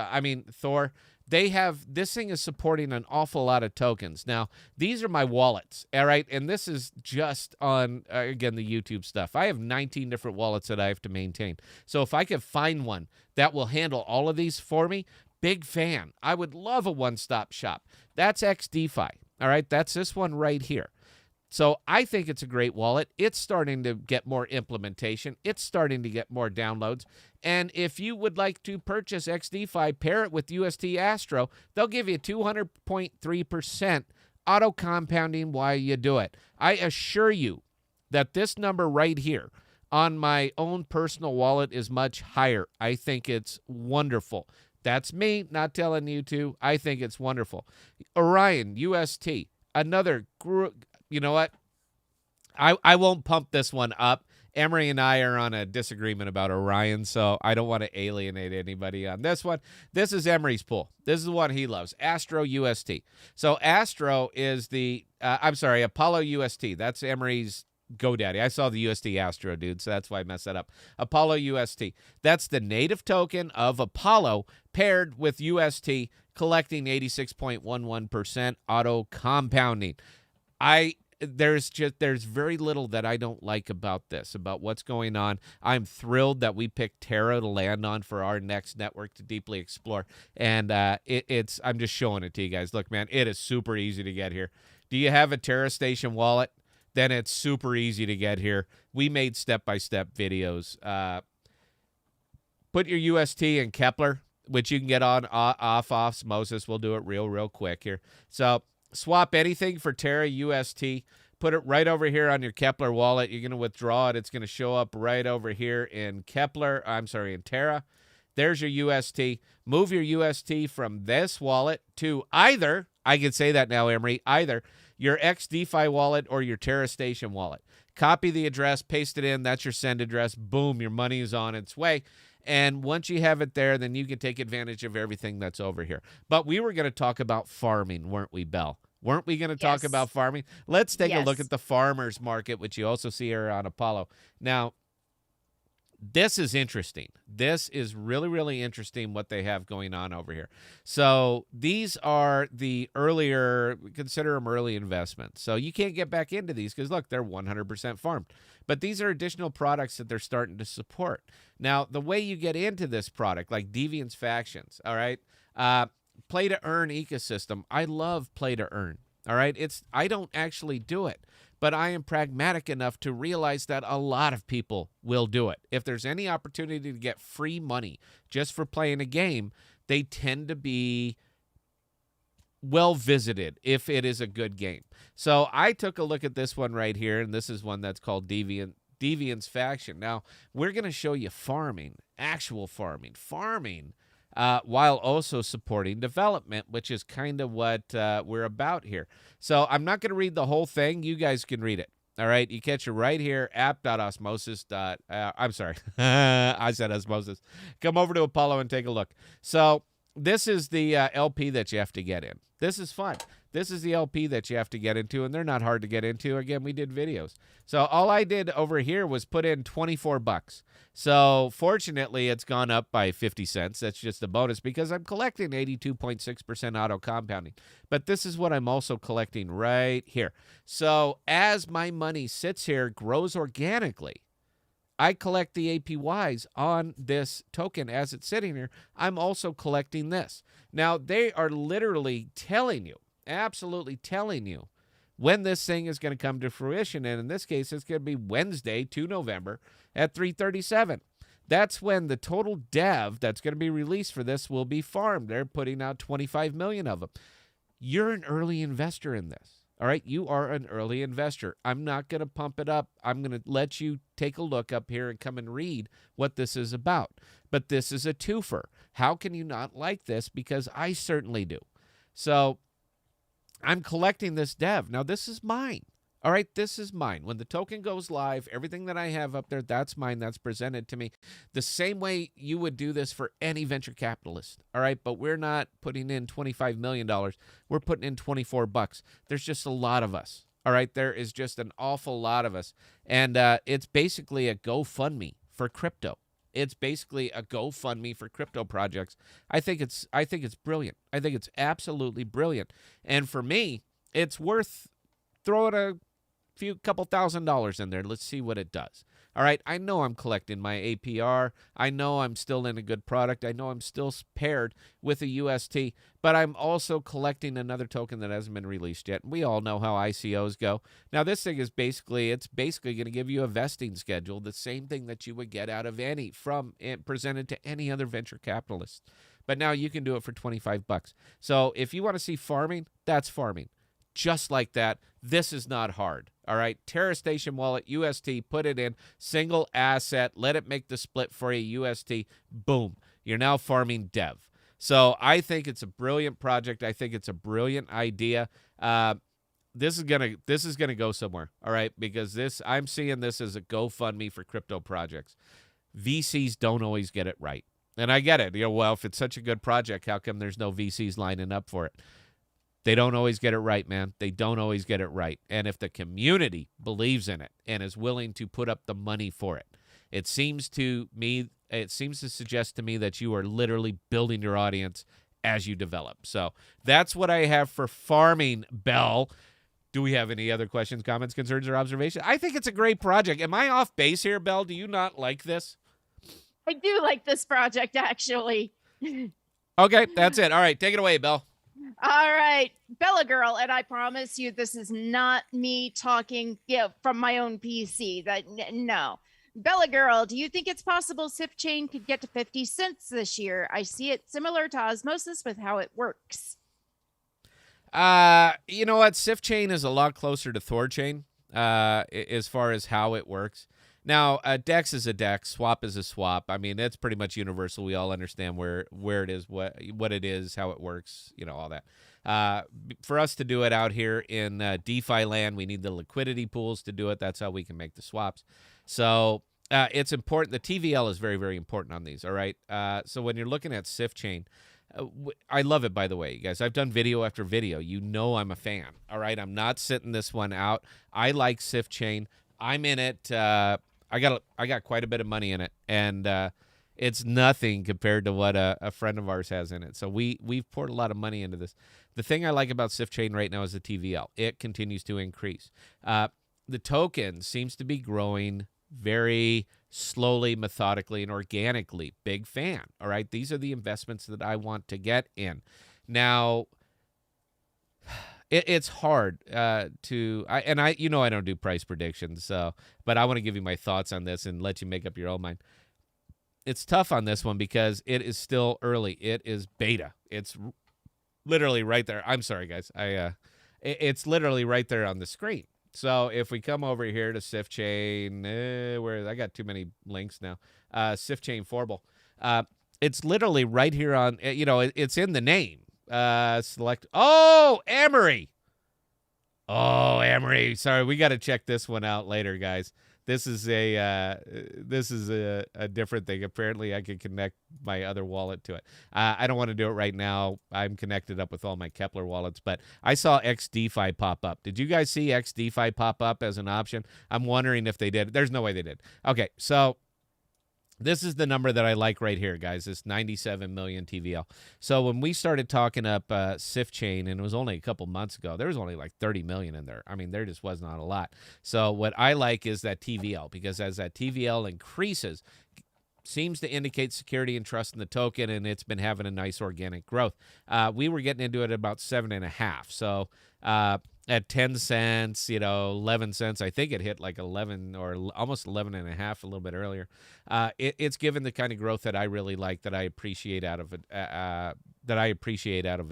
Thor. They have, this thing is supporting an awful lot of tokens. Now, these are my wallets, all right? And this is just on, again, the YouTube stuff. I have 19 different wallets that I have to maintain. So if I could find one that will handle all of these for me, big fan. I would love a one-stop shop. That's XDeFi, all right? That's this one right here. So I think it's a great wallet. It's starting to get more implementation. It's starting to get more downloads. And if you would like to purchase XDeFi, pair it with UST Astro, they'll give you 200.3% auto compounding while you do it. I assure you that this number right here on my own personal wallet is much higher. I think it's wonderful. That's me, not telling you to. I think it's wonderful. Orion, UST, another group. You know what? I won't pump this one up. Emery and I are on a disagreement about Orion, so I don't want to alienate anybody on this one. This is Emery's pool. This is the one he loves, Astro UST. So Astro is Apollo UST. That's Emery's GoDaddy. I saw the UST Astro, dude, so that's why I messed that up. Apollo UST. That's the native token of Apollo paired with UST, collecting 86.11% auto compounding. There's very little that I don't like about this, about what's going on. I'm thrilled that we picked Terra to land on for our next network to deeply explore. And I'm just showing it to you guys. Look, man, it is super easy to get here. Do you have a Terra Station wallet? Then it's super easy to get here. We made step-by-step videos. Put your UST in Kepler, which you can get on off osmosis. We'll do it real quick here. So swap anything for Terra UST. Put it right over here on your Kepler wallet. You're going to withdraw it. It's going to show up right over here in in Terra. There's your UST. Move your UST from this wallet to either, I can say that now, Emery, either your XDeFi wallet or your Terra Station wallet. Copy the address, paste it in. That's your send address. Boom, your money is on its way. And once you have it there, then you can take advantage of everything that's over here. But we were going to talk about farming, weren't we, Belle? Weren't we going to talk about farming? Let's take a look at the farmers market, which you also see here on Apollo. Now, This is interesting. This is really, really interesting what they have going on over here. So these are the earlier, consider them early investments. So you can't get back into these because, look, they're 100% farmed. But these are additional products that they're starting to support. Now, the way you get into this product, like Deviant's Factions, all right, play to earn ecosystem. I love play to earn. All right. I don't actually do it, but I am pragmatic enough to realize that a lot of people will do it. If there's any opportunity to get free money just for playing a game, they tend to be well visited if it is a good game. So I took a look at this one right here, and this is one that's called Deviant's Faction. Now, we're going to show you farming, actual farming, while also supporting development, which is kind of what we're about here. So I'm not going to read the whole thing. You guys can read it. All right. You catch it right here, app.osmosis. I'm sorry. I said osmosis. Come over to Apollo and take a look. So this is the LP that you have to get in. This is fun. This is the LP that you have to get into, and they're not hard to get into. Again, we did videos. So all I did over here was put in 24 bucks. So fortunately, it's gone up by 50 cents. That's just a bonus because I'm collecting 82.6% auto compounding. But this is what I'm also collecting right here. So as my money sits here, grows organically, I collect the APYs on this token as it's sitting here. I'm also collecting this. Now, they are literally telling you, absolutely telling you, when this thing is going to come to fruition. And in this case, it's going to be Wednesday, 2 November at 3:37. That's when the total dev that's going to be released for this will be farmed. They're putting out 25 million of them. You're an early investor in this. All right, you are an early investor. I'm not going to pump it up. I'm going to let you take a look up here and come and read what this is about. But this is a twofer. How can you not like this? Because I certainly do. So I'm collecting this dev. Now, this is mine. All right, this is mine. When the token goes live, everything that I have up there, that's mine. That's presented to me the same way you would do this for any venture capitalist. All right, but we're not putting in $25 million. We're putting in 24 bucks. There's just a lot of us. All right, there is just an awful lot of us. And it's basically a GoFundMe for crypto. It's basically a GoFundMe for crypto projects. I think it's brilliant. I think it's absolutely brilliant. And for me, it's worth throwing a couple $1,000s in there. Let's see what it does. All right, I know I'm collecting my APR. I know I'm still in a good product. I know I'm still paired with a UST, but I'm also collecting another token that hasn't been released yet. We all know how ICOs go. Now, this thing is basically going to give you a vesting schedule, the same thing that you would get out of presented to any other venture capitalist. But now you can do it for 25 bucks. So if you want to see farming, that's farming. Just like that. This is not hard. All right. Terra Station Wallet, UST, put it in, single asset, let it make the split for you, UST. Boom. You're now farming dev. So I think it's a brilliant project. I think it's a brilliant idea. This is gonna go somewhere. All right, because I'm seeing this as a GoFundMe for crypto projects. VCs don't always get it right, and I get it. Well, if it's such a good project, how come there's no VCs lining up for it? They don't always get it right, man. They don't always get it right. And if the community believes in it and is willing to put up the money for it, it seems to suggest to me that you are literally building your audience as you develop. So that's what I have for farming, Bell. Do we have any other questions, comments, concerns, or observations? I think it's a great project. Am I off base here, Bell? Do you not like this? I do like this project, actually. Okay, that's it. All right, take it away, Bell. All right, Bella Girl, and I promise you this is not me talking from my own PC. No. Bella Girl, do you think it's possible SIF chain could get to 50 cents this year? I see it similar to Osmosis with how it works. You know what? SIF chain is a lot closer to Thor chain as far as how it works. Now, a DEX is a DEX, swap is a swap. I mean, it's pretty much universal. We all understand where it is, what it is, how it works, all that. For us to do it out here in DeFi land, we need the liquidity pools to do it. That's how we can make the swaps. So it's important. The TVL is very, very important on these, all right? So when you're looking at SIF chain, I love it, by the way, you guys. I've done video after video. You know I'm a fan, all right? I'm not sitting this one out. I like SIF chain. I'm in it. I got quite a bit of money in it, and it's nothing compared to what a friend of ours has in it. So we've poured a lot of money into this. The thing I like about SIFChain right now is the TVL. It continues to increase. The token seems to be growing very slowly, methodically, and organically. Big fan. All right, these are the investments that I want to get in. Now, it's hard I don't do price predictions, but I want to give you my thoughts on this and let you make up your own mind. It's tough on this one because it is still early. It is beta. It's literally right there. I'm sorry, guys. It's literally right there on the screen. So if we come over here to SIFChain, where I got too many links now, SIFChain Forble, it's literally right here on. It's in the name. Select. Oh, Amory. Oh, Amory. Sorry, we got to check this one out later, guys. This is a different thing. Apparently, I can connect my other wallet to it. I don't want to do it right now. I'm connected up with all my Kepler wallets, but I saw XDeFi pop up. Did you guys see XDeFi pop up as an option? I'm wondering if they did. There's no way they did. Okay, so this is the number that I like right here, guys. It's 97 million TVL. So when we started talking up SIFChain, and it was only a couple months ago, there was only like 30 million in there. I mean, there just was not a lot. So what I like is that TVL, because as that TVL increases, seems to indicate security and trust in the token, and it's been having a nice organic growth. We were getting into it at about 7.5. So at 10 cents, 11 cents, I think it hit like 11 or almost 11.5 a little bit earlier. It's given the kind of growth that I really like, that I appreciate out of it, a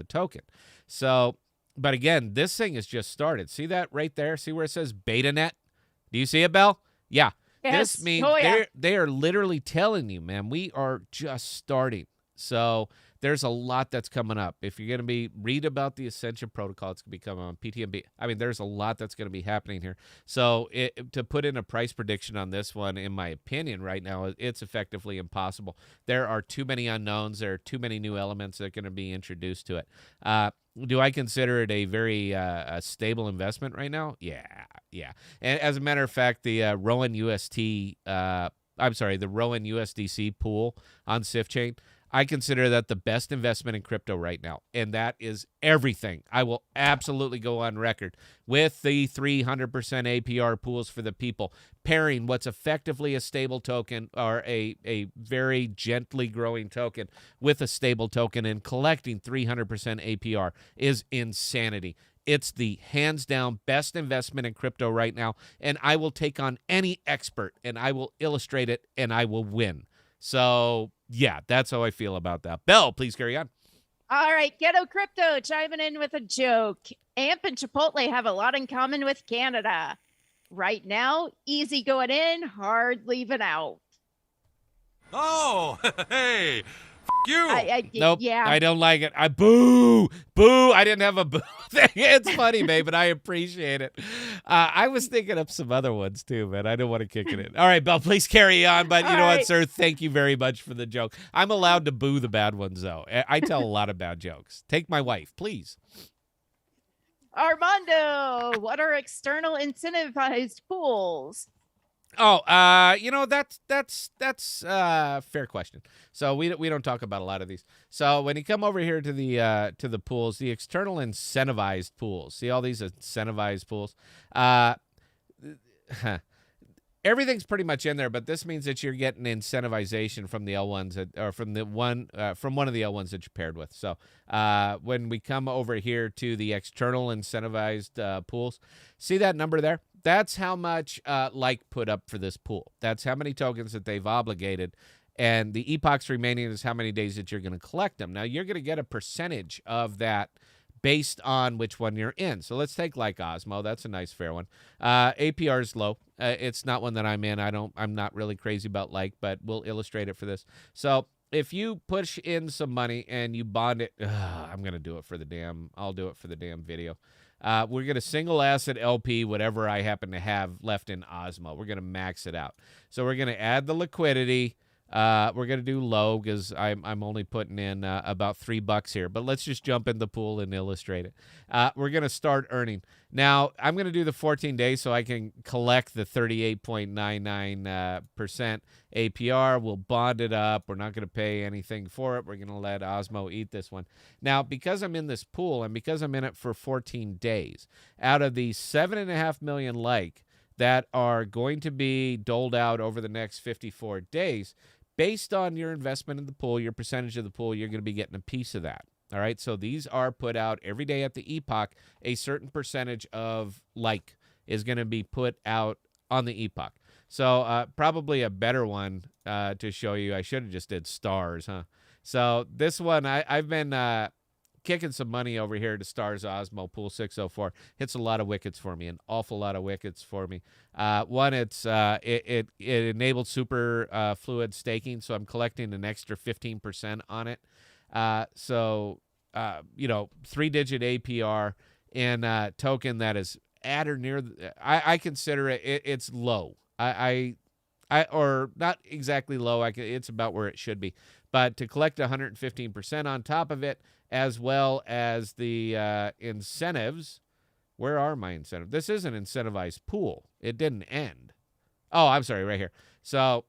token. So, but again, this thing has just started. See that right there? See where it says BetaNet? Do you see it, Belle? Yeah. Yes. This means Oh, yeah. they are literally telling you, man, we are just starting. So there's a lot that's coming up. If you're going to read about the Ascension Protocol, it's going to be coming on PTMB. I mean, there's a lot that's going to be happening here. So to put in a price prediction on this one, in my opinion, right now, it's effectively impossible. There are too many unknowns. There are too many new elements that are going to be introduced to it. Do I consider it a very a stable investment right now? Yeah. And as a matter of fact, the Rowan USDC pool on SIFChain, I consider that the best investment in crypto right now, and that is everything. I will absolutely go on record with the 300% APR pools for the people, pairing what's effectively a stable token or a very gently growing token with a stable token and collecting 300% APR is insanity. It's the hands down best investment in crypto right now, and I will take on any expert and I will illustrate it and I will win. So, yeah, that's how I feel about that. Belle, please carry on. All right, Ghetto Crypto chiming in with a joke. AMP and Chipotle have a lot in common with Canada. Right now, easy going in, hard leaving out. Oh, hey, you. Nope, yeah. I don't like it. I boo. I didn't have a boo thing. It's funny, babe, and I appreciate it. I was thinking of some other ones too, man. I don't want to kick it in. All right, Belle, please carry on. But you know what, sir? Thank you very much for the joke. I'm allowed to boo the bad ones, though. I tell a lot of bad jokes. Take my wife, please. Armando, what are external incentivized pools? Oh, that's a fair question. So we don't talk about a lot of these. So when you come over here to the pools, the external incentivized pools, see all these incentivized pools, everything's pretty much in there, but this means that you're getting incentivization from the L1s or from one of the L1s that you're paired with. So when we come over here to the external incentivized pools, see that number there? That's how much put up for this pool. That's how many tokens that they've obligated. And the epochs remaining is how many days that you're going to collect them. Now, you're going to get a percentage of that based on which one you're in. So let's take like Osmo. That's a nice fair one. APR is low. It's not one that I'm in. I'm not really crazy about but we'll illustrate it for this. So if you push in some money and you bond it, I'm going to do it for the I'll do it for the damn video. We're going to single asset LP whatever I happen to have left in Osmo. We're going to max it out. So we're going to add the liquidity. We're going to do low because I'm only putting in about $3 here. But let's just jump in the pool and illustrate it. We're going to start earning. Now, I'm going to do the 14 days so I can collect the 38.99% APR. We'll bond it up. We're not going to pay anything for it. We're going to let Osmo eat this one. Now, because I'm in this pool and because I'm in it for 14 days, out of the 7.5 million that are going to be doled out over the next 54 days, based on your investment in the pool, your percentage of the pool, you're going to be getting a piece of that. All right. So these are put out every day at the epoch. A certain percentage of is going to be put out on the epoch. So probably a better one to show you. I should have just did stars, huh? So this one, I've been kicking some money over here to Stars Osmo Pool 604. Hits a lot of wickets for me, an awful lot of wickets for me. One, it enabled super fluid staking, so I'm collecting an extra 15% on it. So 3-digit APR in token that is at or near. I consider it's low. Or not exactly low. It's about where it should be. But to collect 115% on top of it, as well as the incentives. Where are my incentives? This is an incentivized pool. It didn't end. Oh, I'm sorry, right here. So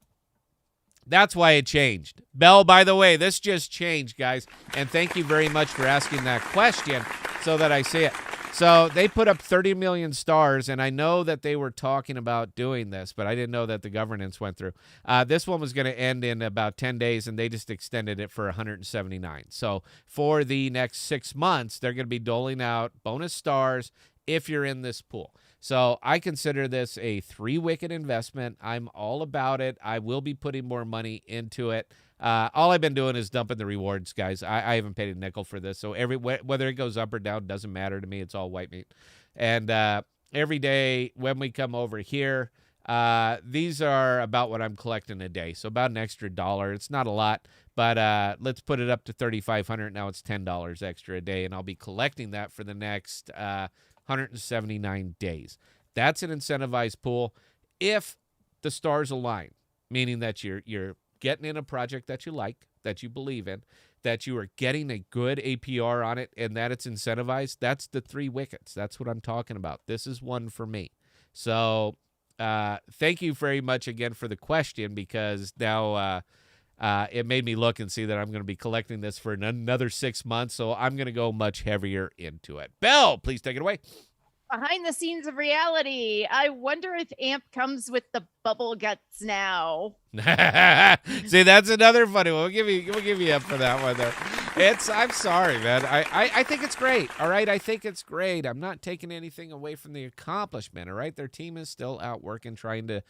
that's why it changed. Bell, by the way, this just changed, guys. And thank you very much for asking that question so that I see it. So they put up 30 million stars, and I know that they were talking about doing this, but I didn't know that the governance went through. This one was going to end in about 10 days, and they just extended it for 179. So for the next 6 months, they're going to be doling out bonus stars if you're in this pool. So I consider this a 3-wicket investment. I'm all about it. I will be putting more money into it. All I've been doing is dumping the rewards, guys. I haven't paid a nickel for this. So whether it goes up or down doesn't matter to me. It's all white meat. And every day when we come over here, these are about what I'm collecting a day. So about an extra $1. It's not a lot, but let's put it up to $3,500. Now it's $10 extra a day, and I'll be collecting that for the next 179 days. That's an incentivized pool if the stars align, meaning that you're getting in a project that you like, that you believe in, that you are getting a good APR on it, and that it's incentivized. That's the 3 wickets. That's what I'm talking about. This is one for me. So thank you very much again for the question, because now it made me look and see that I'm going to be collecting this for another 6 months, so I'm going to go much heavier into it. Belle, please take it away. Behind the scenes of reality. I wonder if AMP comes with the bubble guts now. See, that's another funny one. We'll give you up for that one, though. I'm sorry, man. I think it's great. All right, I think it's great. I'm not taking anything away from the accomplishment. All right, their team is still out working, trying to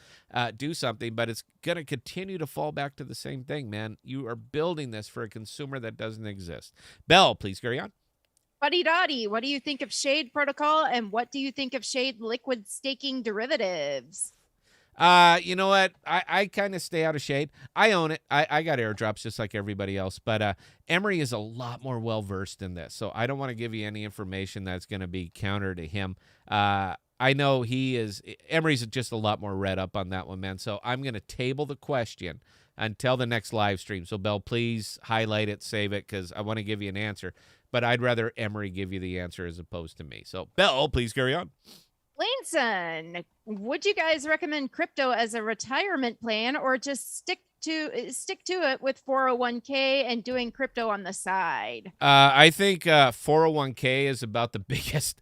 do something, but it's gonna continue to fall back to the same thing, man. You are building this for a consumer that doesn't exist. Belle, please carry on. Buddy Dottie, what do you think of Shade Protocol, and what do you think of Shade liquid staking derivatives? You know what? I kind of stay out of Shade. I own it. I got airdrops just like everybody else, but Emery is a lot more well-versed in this, so I don't want to give you any information that's going to be counter to him. I know Emery's just a lot more read up on that one, man, so I'm going to table the question until the next live stream. So, Belle, please highlight it, save it, because I want to give you an answer, but I'd rather Emery give you the answer as opposed to me. So, Belle, please carry on. Laneson, would you guys recommend crypto as a retirement plan, or just stick to it with 401k and doing crypto on the side? I think 401k is about the biggest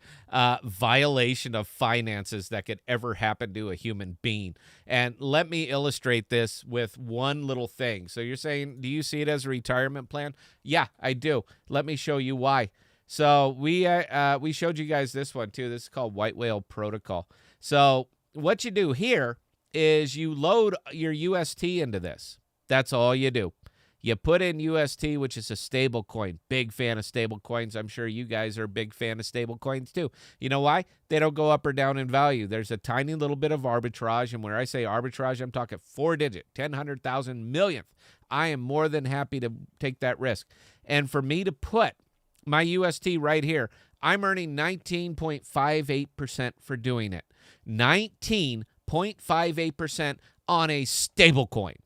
violation of finances that could ever happen to a human being. And let me illustrate this with one little thing. So you're saying, do you see it as a retirement plan? Yeah, I do. Let me show you why. So we showed you guys this one too. This is called White Whale Protocol. So what you do here is you load your UST into this. That's all you do. You put in UST, which is a stable coin. Big fan of stable coins. I'm sure you guys are a big fan of stable coins too. You know why? They don't go up or down in value. There's a tiny little bit of arbitrage. And when I say arbitrage, I'm talking 4-digit, 10, 100,000 millionth. I am more than happy to take that risk. And for me to put my UST right here, I'm earning 19.58% for doing it. 19.58% on a stable coin.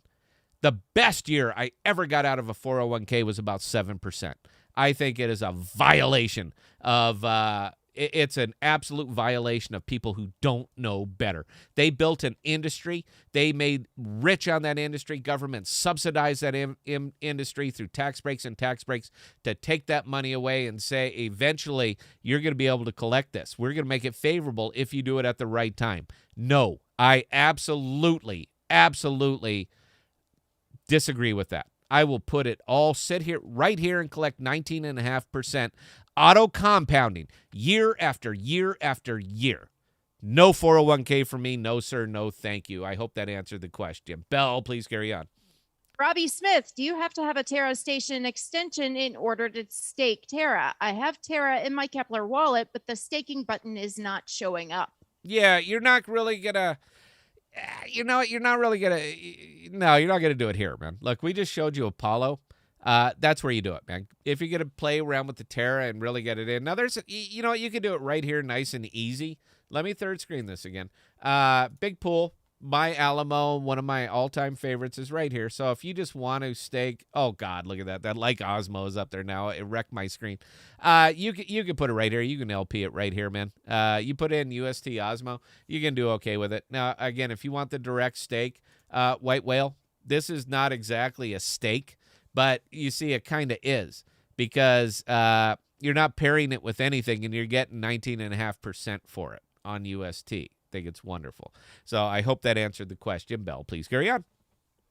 The best year I ever got out of a 401k was about 7%. I think it is a violation of it's an absolute violation of people who don't know better. They built an industry. They made rich on that industry. Government subsidized that industry through tax breaks and tax breaks to take that money away and say, eventually, you're going to be able to collect this. We're going to make it favorable if you do it at the right time. No, I absolutely disagree with that. I will put it all, sit here, right here, and collect 19.5% auto compounding year after year after year. No 401k for me. No, sir. No, thank you. I hope that answered the question. Bell, please carry on. Robbie Smith, do you have to have a Terra Station extension in order to stake Terra? I have Terra in my Kepler wallet, but the staking button is not showing up. Yeah, you're not really going to. You know what? You're not really going to. No, you're not going to do it here, man. Look, we just showed you Apollo. That's where you do it, man. If you're going to play around with the Terra and really get it in. Now, you know what? You can do it right here, nice and easy. Let me third screen this again. Big pool. My Alamo, one of my all-time favorites, is right here. So if you just want to stake, oh God, look at that. That like Osmo is up there now. It wrecked my screen. You can put it right here. You can LP it right here, man. You put in UST Osmo, you can do okay with it. Now, again, if you want the direct stake, White Whale, this is not exactly a stake, but you see it kind of is because you're not pairing it with anything, and you're getting 19.5% for it on UST. Think it's wonderful. So I hope that answered the question. Bell, please carry on.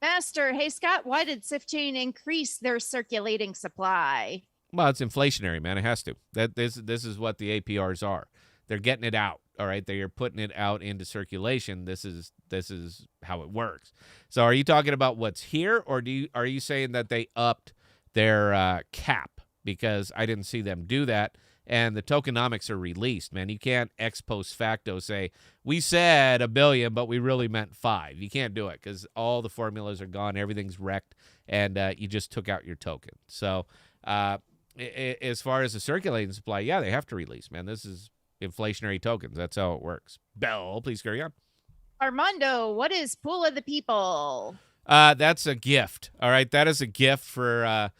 Master, hey Scott, why did SIFChain increase their circulating supply? Well, it's inflationary, man. It has to. This is what the APRs are. They're getting it out. All right, they're putting it out into circulation. This is how it works. So, are you talking about what's here, or are you saying that they upped their cap? Because I didn't see them do that. And the tokenomics are released, man. You can't ex post facto say, we said 1 billion, but we really meant 5. You can't do it because all the formulas are gone. Everything's wrecked, and you just took out your token. So as far as the circulating supply, yeah, they have to release, man. This is inflationary tokens. That's how it works. Bell, please carry on. Armando, what is Pool of the People? That's a gift. All right, that is a gift for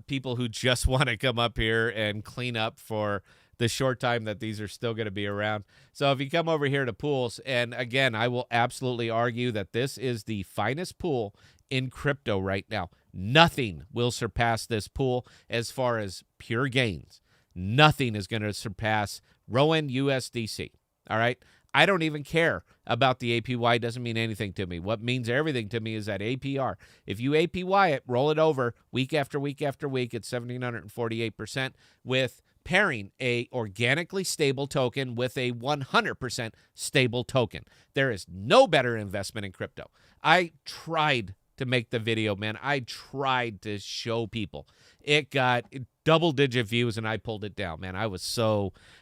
people who just want to come up here and clean up for the short time that these are still going to be around. So if you come over here to pools, and again, I will absolutely argue that this is the finest pool in crypto right now. Nothing will surpass this pool as far as pure gains. Nothing is going to surpass Rowan USDC. All right. I don't even care about the APY. It doesn't mean anything to me. What means everything to me is that APR. If you APY it, roll it over week after week after week at 1,748% with pairing a organically stable token with a 100% stable token. There is no better investment in crypto. I tried to make the video, man. I tried to show people. It got double-digit views, and I pulled it down, man. I was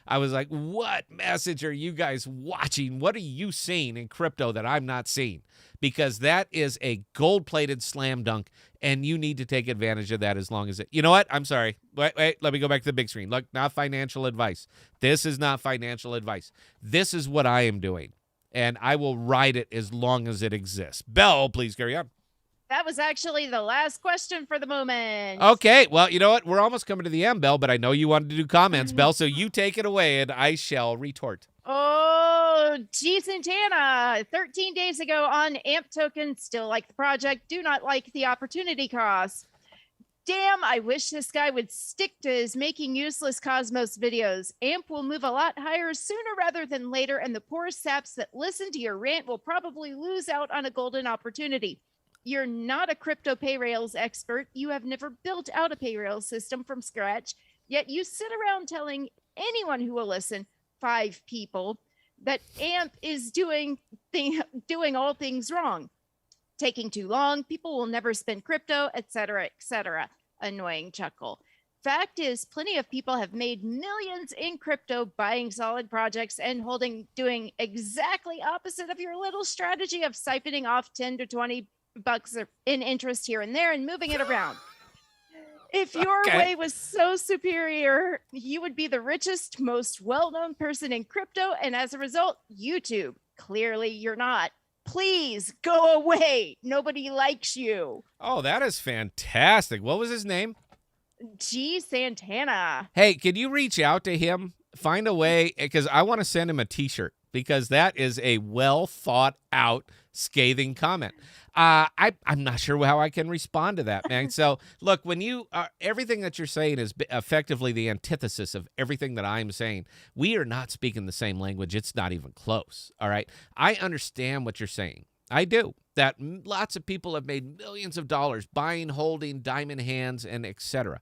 like, what message are you guys watching? What are you seeing in crypto that I'm not seeing? Because that is a gold-plated slam dunk, and you need to take advantage of that as long as it... You know what? I'm sorry. Wait, let me go back to the big screen. Look, not financial advice. This is not financial advice. This is what I am doing, and I will ride it as long as it exists. Bell, please carry on. That was actually the last question for the moment. Okay, well, you know what? We're almost coming to the end, Bell, but I know you wanted to do comments, Bell, so you take it away, and I shall retort. Oh, G. Santana, 13 days ago on AMP token, still like the project, do not like the opportunity cost. Damn, I wish this guy would stick to his making useless Cosmos videos. AMP will move a lot higher sooner rather than later, and the poor saps that listen to your rant will probably lose out on a golden opportunity. You're not a crypto payrails expert. You have never built out a payrail system from scratch, yet you sit around telling anyone who will listen, 5 people, that AMP is doing all things wrong. Taking too long, people will never spend crypto, etc., etc. Annoying chuckle. Fact is, plenty of people have made millions in crypto buying solid projects and doing exactly opposite of your little strategy of siphoning off 10 to 20 bucks in interest here and there and moving it around. If your way was so superior, you would be the richest, most well-known person in crypto, and as a result, YouTube. Clearly, you're not. Please go away. Nobody likes you. Oh, that is fantastic. What was his name? G. Santana. Hey, can you reach out to him? Find a way, because I want to send him a T-shirt, because that is a well thought out, scathing comment. I'm not sure how I can respond to that, man. So, look, when you everything that you're saying is effectively the antithesis of everything that I'm saying. We are not speaking the same language. It's not even close. All right, I understand what you're saying. I do. That lots of people have made millions of dollars buying, holding diamond hands, and etc.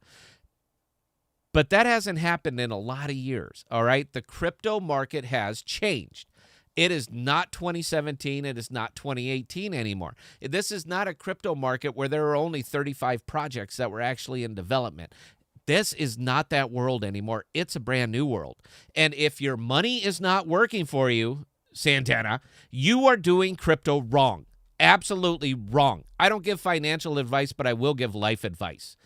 But that hasn't happened in a lot of years, all right? The crypto market has changed. It is not 2017. It is not 2018 anymore. This is not a crypto market where there are only 35 projects that were actually in development. This is not that world anymore. It's a brand new world. And if your money is not working for you, Santana, you are doing crypto wrong. Absolutely wrong. I don't give financial advice, but I will give life advice.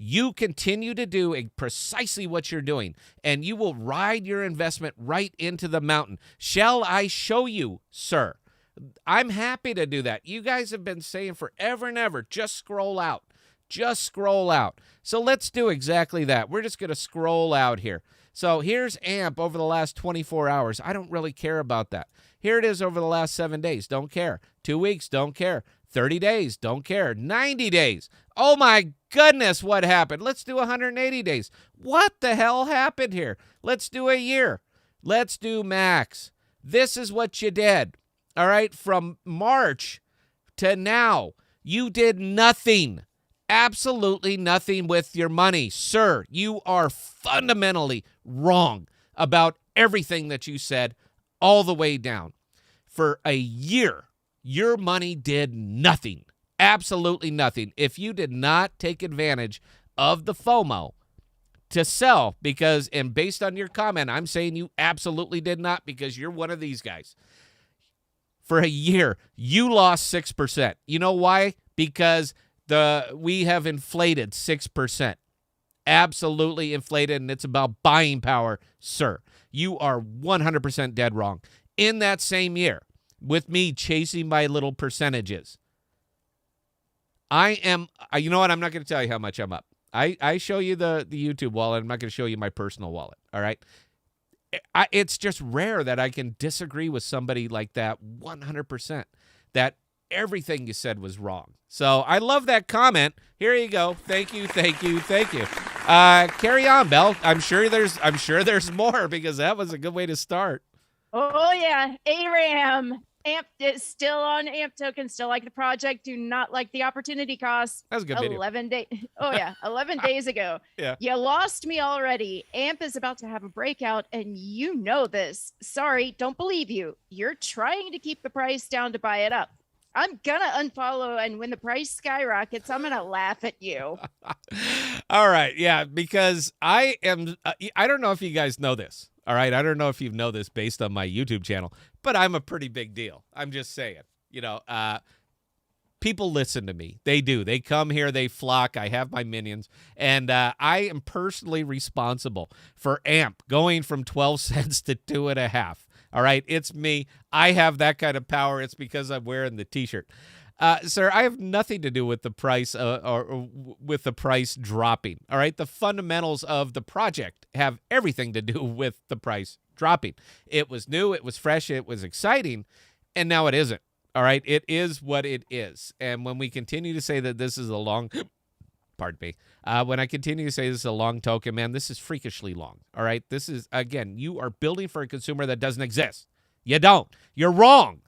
You continue to do precisely what you're doing, and you will ride your investment right into the mountain. Shall I show you, sir? I'm happy to do that. You guys have been saying forever and ever, just scroll out. Just scroll out. So let's do exactly that. We're just going to scroll out here. So here's AMP over the last 24 hours. I don't really care about that. Here it is over the last 7 days. Don't care. 2 weeks. Don't care. 30 days. Don't care. 90 days. Oh, my goodness, what happened? Let's do 180 days. What the hell happened here? Let's do a year. Let's do max. This is what you did. All right, from March to now, you did nothing. Absolutely nothing with your money. Sir, you are fundamentally wrong about everything that you said all the way down. For a year, your money did nothing. Absolutely nothing. If you did not take advantage of the FOMO to sell, because, and based on your comment, I'm saying you absolutely did not, because you're one of these guys. For a year, you lost 6%. You know why? Because we have inflated 6%. Absolutely inflated, and it's about buying power, sir. You are 100% dead wrong. In that same year, with me chasing my little percentages, I am, you know what? I'm not going to tell you how much I'm up. I show you the YouTube wallet. I'm not going to show you my personal wallet. All right. It's just rare that I can disagree with somebody like that 100%, that everything you said was wrong. So I love that comment. Here you go. Thank you. Thank you. Thank you. Carry on, Belle. I'm sure there's more, because that was a good way to start. Oh, yeah. ARAM. AMP is still on AMP token, still like the project, do not like the opportunity cost. That was a good video. 11 days. Oh, yeah. 11 days ago. Yeah. You lost me already. AMP is about to have a breakout, and you know this. Sorry, don't believe you. You're trying to keep the price down to buy it up. I'm going to unfollow, and when the price skyrockets, I'm going to laugh at you. All right. Yeah, because I don't know if you guys know this. All right. I don't know if you know this based on my YouTube channel, but I'm a pretty big deal. I'm just saying, people listen to me. They do. They come here. They flock. I have my minions. And I am personally responsible for AMP going from 12 cents to 2.5. All right. It's me. I have that kind of power. It's because I'm wearing the T-shirt. Sir, I have nothing to do with the price or with the price dropping. All right. The fundamentals of the project have everything to do with the price dropping. It was new. It was fresh. It was exciting. And now it isn't. All right. It is what it is. And when we continue to say that this is a long, pardon me, when I continue to say this is a long token, man, this is freakishly long. All right. This is, again, you are building for a consumer that doesn't exist. You don't. You're wrong.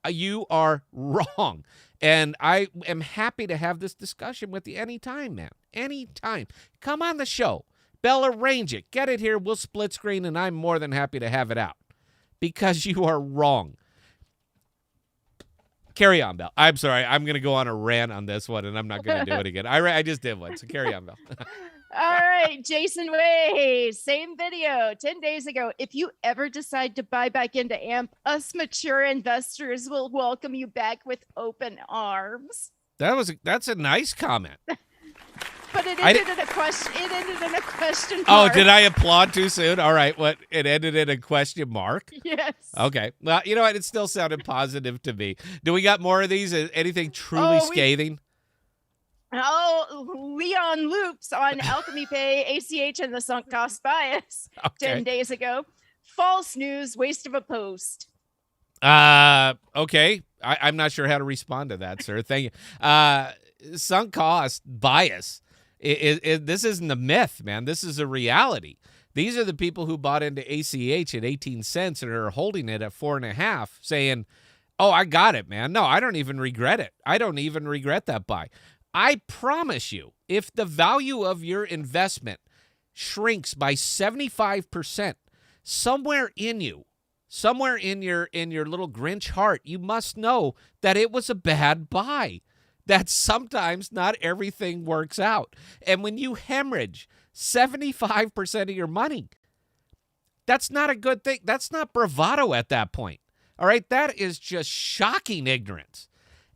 You are wrong. And I am happy to have this discussion with you anytime, man. Anytime. Come on the show. Bell, arrange it. Get it here. We'll split screen, and I'm more than happy to have it out. Because you are wrong. Carry on, Bell. I'm sorry. I'm going to go on a rant on this one, and I'm not going to do it again. I just did one, so carry on, Bell. All right, Jason Way, same video 10 days ago. If you ever decide to buy back into AMP, us mature investors will welcome you back with open arms. That's a nice comment. But But it ended in a question. It ended in a question mark. Oh, did I applaud too soon? All right. What? It ended in a question mark? Yes. Okay. Well, you know what? It still sounded positive to me. Do we got more of these? Anything truly scathing? Leon Loops on Alchemy Pay, ACH, and the sunk cost bias 10 days ago. False news, waste of a post. Okay. I'm not sure how to respond to that, sir. Thank you. Sunk cost bias. This isn't a myth, man. This is a reality. These are the people who bought into ACH at 18 cents and are holding it at 4.5, saying, oh, I got it, man. No, I don't even regret it. I don't even regret that buy. I promise you, if the value of your investment shrinks by 75%, somewhere in your little Grinch heart, you must know that it was a bad buy. That sometimes not everything works out. And when you hemorrhage 75% of your money, that's not a good thing. That's not bravado at that point. All right, that is just shocking ignorance.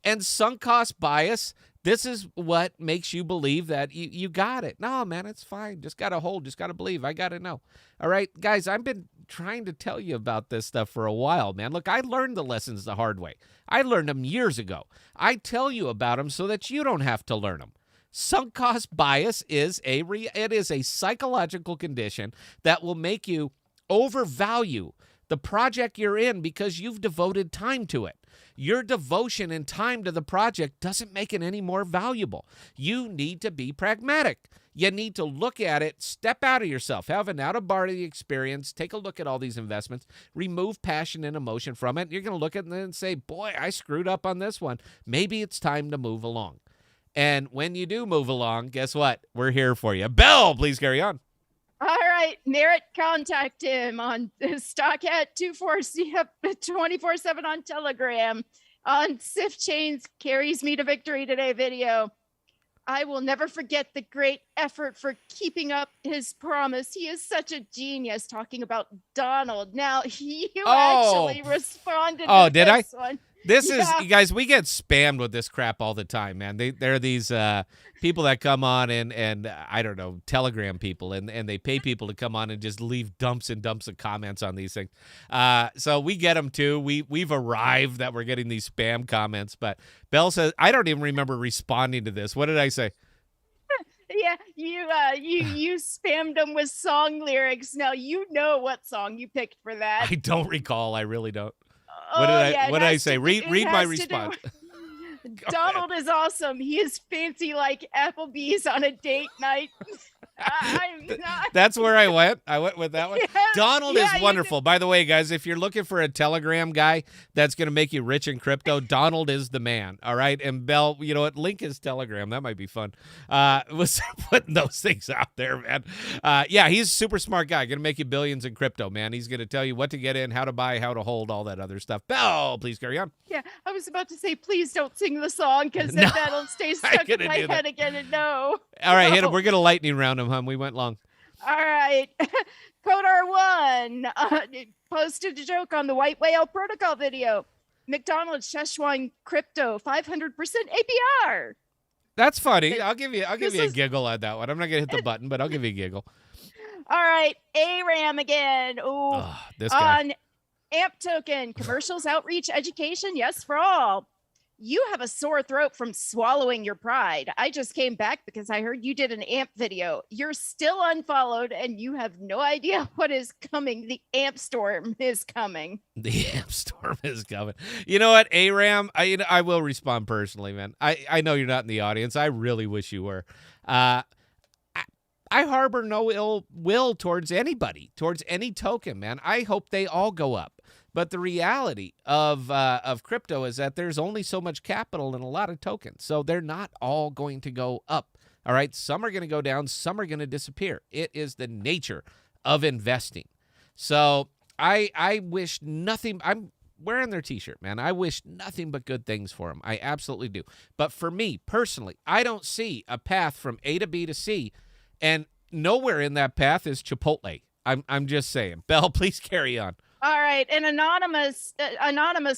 And sunk cost bias, this is what makes you believe that you got it. No, man, it's fine. Just got to hold. Just got to believe. I got to know. All right, guys, I've been trying to tell you about this stuff for a while, man. Look, I learned the lessons the hard way. I learned them years ago. I tell you about them so that you don't have to learn them. Sunk cost bias is a psychological condition that will make you overvalue the project you're in because you've devoted time to it. Your devotion and time to the project doesn't make it any more valuable. You need to be pragmatic. You need to look at it, step out of yourself, have an out-of-body experience, take a look at all these investments, remove passion and emotion from it. You're going to look at it and say, boy, I screwed up on this one. Maybe it's time to move along. And when you do move along, guess what? We're here for you. Bell, please carry on. All right, Merritt, contact him on Stockhat 24/7 on Telegram, on Sif Chain's Carries Me to Victory Today video. I will never forget the great effort for keeping up his promise. He is such a genius, talking about Donald. Now, you actually responded to did this I? one. This is, you guys, we get spammed with this crap all the time, man. There are these people that come on and I don't know, Telegram people, and they pay people to come on and just leave dumps and dumps of comments on these things. So we get them too. We've arrived that we're getting these spam comments, but Bell says, I don't even remember responding to this. What did I say? Yeah, you spammed them with song lyrics. Now you know what song you picked for that. I don't recall. I really don't. What did I say? Read my response. Donald is awesome. He is fancy like Applebee's on a date night. I'm not. That's where I went. I went with that one. Yeah, Donald is wonderful. By the way, guys, if you're looking for a Telegram guy that's going to make you rich in crypto, Donald is the man. All right. And Bell, you know what? Link his Telegram. That might be fun. Was putting those things out there, man. Yeah, he's a super smart guy. Going to make you billions in crypto, man. He's going to tell you what to get in, how to buy, how to hold, all that other stuff. Bell, please carry on. Yeah, I was about to say, please don't sing the song because then that'll stay stuck in my head again. And no. All right, hit him. We're going to lightning round him, hon. We went long. All right. Codar1 posted a joke on the White Whale Protocol video. McDonald's Szechuan crypto 500% APR. That's funny. I'll give you a giggle on that one. I'm not going to hit the button, but I'll give you a giggle. All right. ARAM again. Ooh. This guy. On AMP token, commercials, outreach, education, yes for all. You have a sore throat from swallowing your pride. I just came back because I heard you did an AMP video. You're still unfollowed and you have no idea what is coming. The AMP storm is coming. The AMP storm is coming. You know what, ARAM? I will respond personally, man. I know you're not in the audience. I really wish you were. I harbor no ill will towards anybody, towards any token, man. I hope they all go up. But the reality of crypto is that there's only so much capital in a lot of tokens. So they're not all going to go up. All right. Some are going to go down. Some are going to disappear. It is the nature of investing. So I wish nothing. I'm wearing their T-shirt, man. I wish nothing but good things for them. I absolutely do. But for me personally, I don't see a path from A to B to C. And nowhere in that path is Chipotle. I'm just saying. Bell, please carry on. All right, an anonymous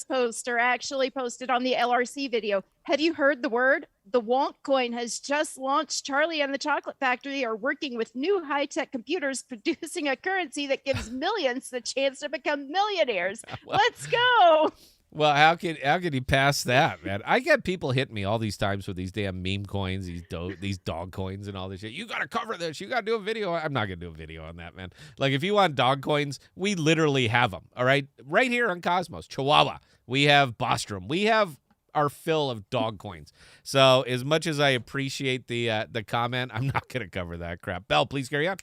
poster actually posted on the LRC video. Have you heard the word The Wonk coin has just launched. Charlie and the Chocolate Factory are working with new high-tech computers, producing a currency that gives millions the chance to become millionaires. Well, Let's go. well, how can he pass that, man? I get people hitting me all these times with these damn meme coins, these dog coins and all this shit. You got to cover this. You got to do a video. I'm not going to do a video on that, man. Like, if you want dog coins, we literally have them, all right? Right here on Cosmos, Chihuahua. We have Bostrom. We have our fill of dog coins. So as much as I appreciate the comment, I'm not going to cover that crap. Belle, please carry on.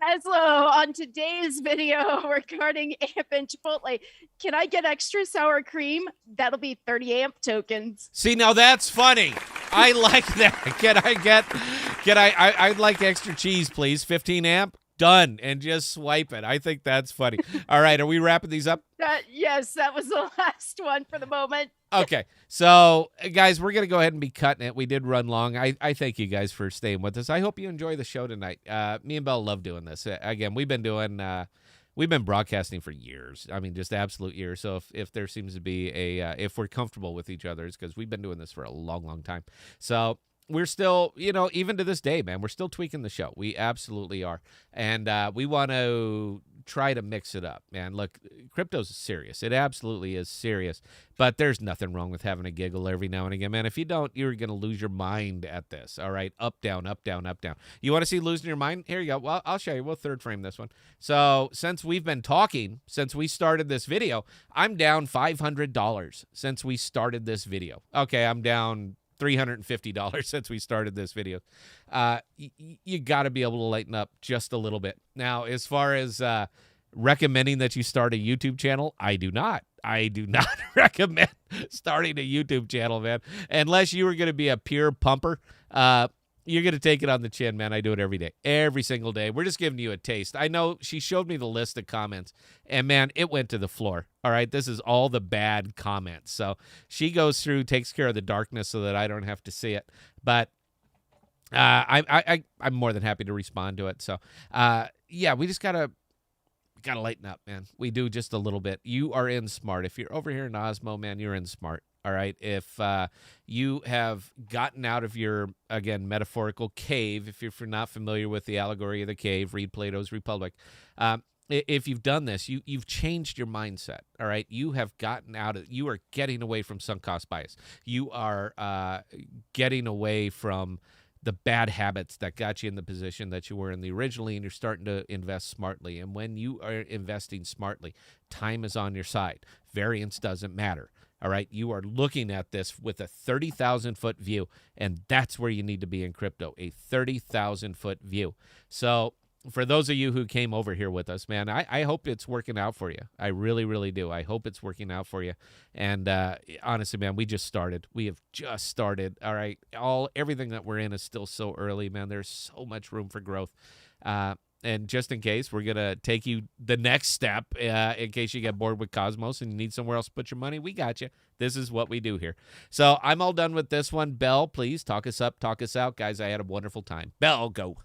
Aslo, on today's video regarding AMP and Chipotle, can I get extra sour cream? That'll be 30 AMP tokens. See, now that's funny. I like that. I'd like extra cheese, please. 15 amp. Done. And just swipe it. I think that's funny. All right. Are we wrapping these up? Yes, that was the last one for the moment. Okay. So, guys, we're going to go ahead and be cutting it. We did run long. I thank you guys for staying with us. I hope you enjoy the show tonight. Me and Belle love doing this. Again, we've been broadcasting for years. I mean, just absolute years. So if there seems to be if we're comfortable with each other, it's because we've been doing this for a long, long time. So we're still, even to this day, man, we're still tweaking the show. We absolutely are. And we want to try to mix it up, man. Look, crypto's serious. It absolutely is serious. But there's nothing wrong with having a giggle every now and again, man. If you don't, you're going to lose your mind at this, all right? Up, down, up, down, up, down. You want to see losing your mind? Here you go. Well, I'll show you. We'll third frame this one. So since we've been talking, since we started this video, I'm down $500 since we started this video. Okay, I'm down $350 since we started this video. You got to be able to lighten up just a little bit. Now, as far as recommending that you start a YouTube channel, I do not recommend starting a YouTube channel, man. Unless you were going to be a pure pumper, you're going to take it on the chin, man. I do it every day, every single day. We're just giving you a taste. I know she showed me the list of comments, and, man, it went to the floor. All right, this is all the bad comments. So she goes through, takes care of the darkness so that I don't have to see it. But I'm more than happy to respond to it. So, yeah, we just gotta lighten up, man. We do just a little bit. You are in smart. If you're over here in Osmo, man, you're in smart. All right. If you have gotten out of your, again, metaphorical cave, if you're not familiar with the allegory of the cave, read Plato's Republic. If you've done this, you've changed your mindset. All right. You have gotten out of, you are getting away from sunk cost bias. You are getting away from the bad habits that got you in the position that you were in originally, and you're starting to invest smartly. And when you are investing smartly, time is on your side. Variance doesn't matter. All right, you are looking at this with a 30,000-foot view, and that's where you need to be in crypto, a 30,000-foot view. So for those of you who came over here with us, man, I hope it's working out for you. I really, really do. I hope it's working out for you. And honestly, man, we just started. We have just started. All right, everything that we're in is still so early, man. There's so much room for growth. And just in case, we're going to take you the next step in case you get bored with Cosmos and you need somewhere else to put your money. We got you. This is what we do here. So I'm all done with this one. Belle, please talk us up, talk us out. Guys, I had a wonderful time. Belle, go.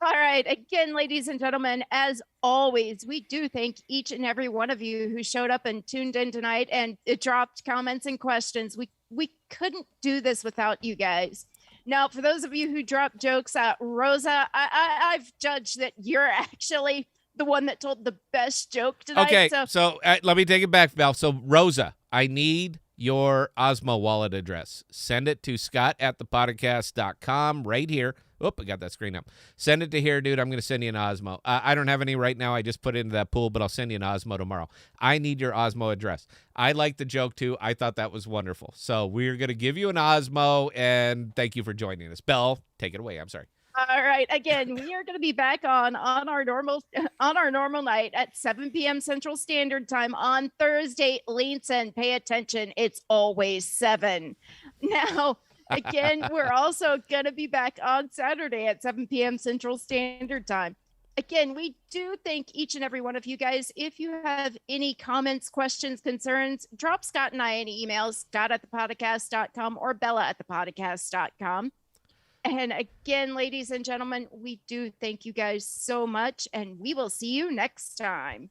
All right. Again, ladies and gentlemen, as always, we do thank each and every one of you who showed up and tuned in tonight and it dropped comments and questions. We couldn't do this without you guys. Now, for those of you who dropped jokes, Rosa, I've judged that you're actually the one that told the best joke tonight. Okay, so let me take it back, Val. So, Rosa, I need your Osmo wallet address. Send it to scott@thepodcast.com right here. Oop, I got that screen up. Send it to here, dude. I'm going to send you an Osmo. I don't have any right now. I just put it into that pool, but I'll send you an Osmo tomorrow. I need your Osmo address. I like the joke, too. I thought that was wonderful. So we're going to give you an Osmo, and thank you for joining us. Belle, take it away. I'm sorry. All right. Again, we are going to be back on our normal night at 7 p.m. Central Standard Time on Thursday. Linson, pay attention. It's always 7. Now, again, we're also going to be back on Saturday at 7 p.m. Central Standard Time. Again, we do thank each and every one of you guys. If you have any comments, questions, concerns, drop Scott and I an email, scott@thepodcast.com or bella@thepodcast.com. And again, ladies and gentlemen, we do thank you guys so much, and we will see you next time.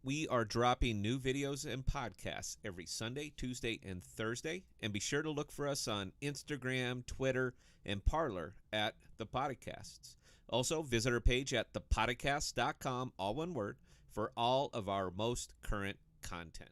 We are dropping new videos and podcasts every Sunday, Tuesday, and Thursday. And be sure to look for us on Instagram, Twitter, and Parler at ThePodocasts. Also, visit our page at ThePodocasts.com, all one word, for all of our most current content.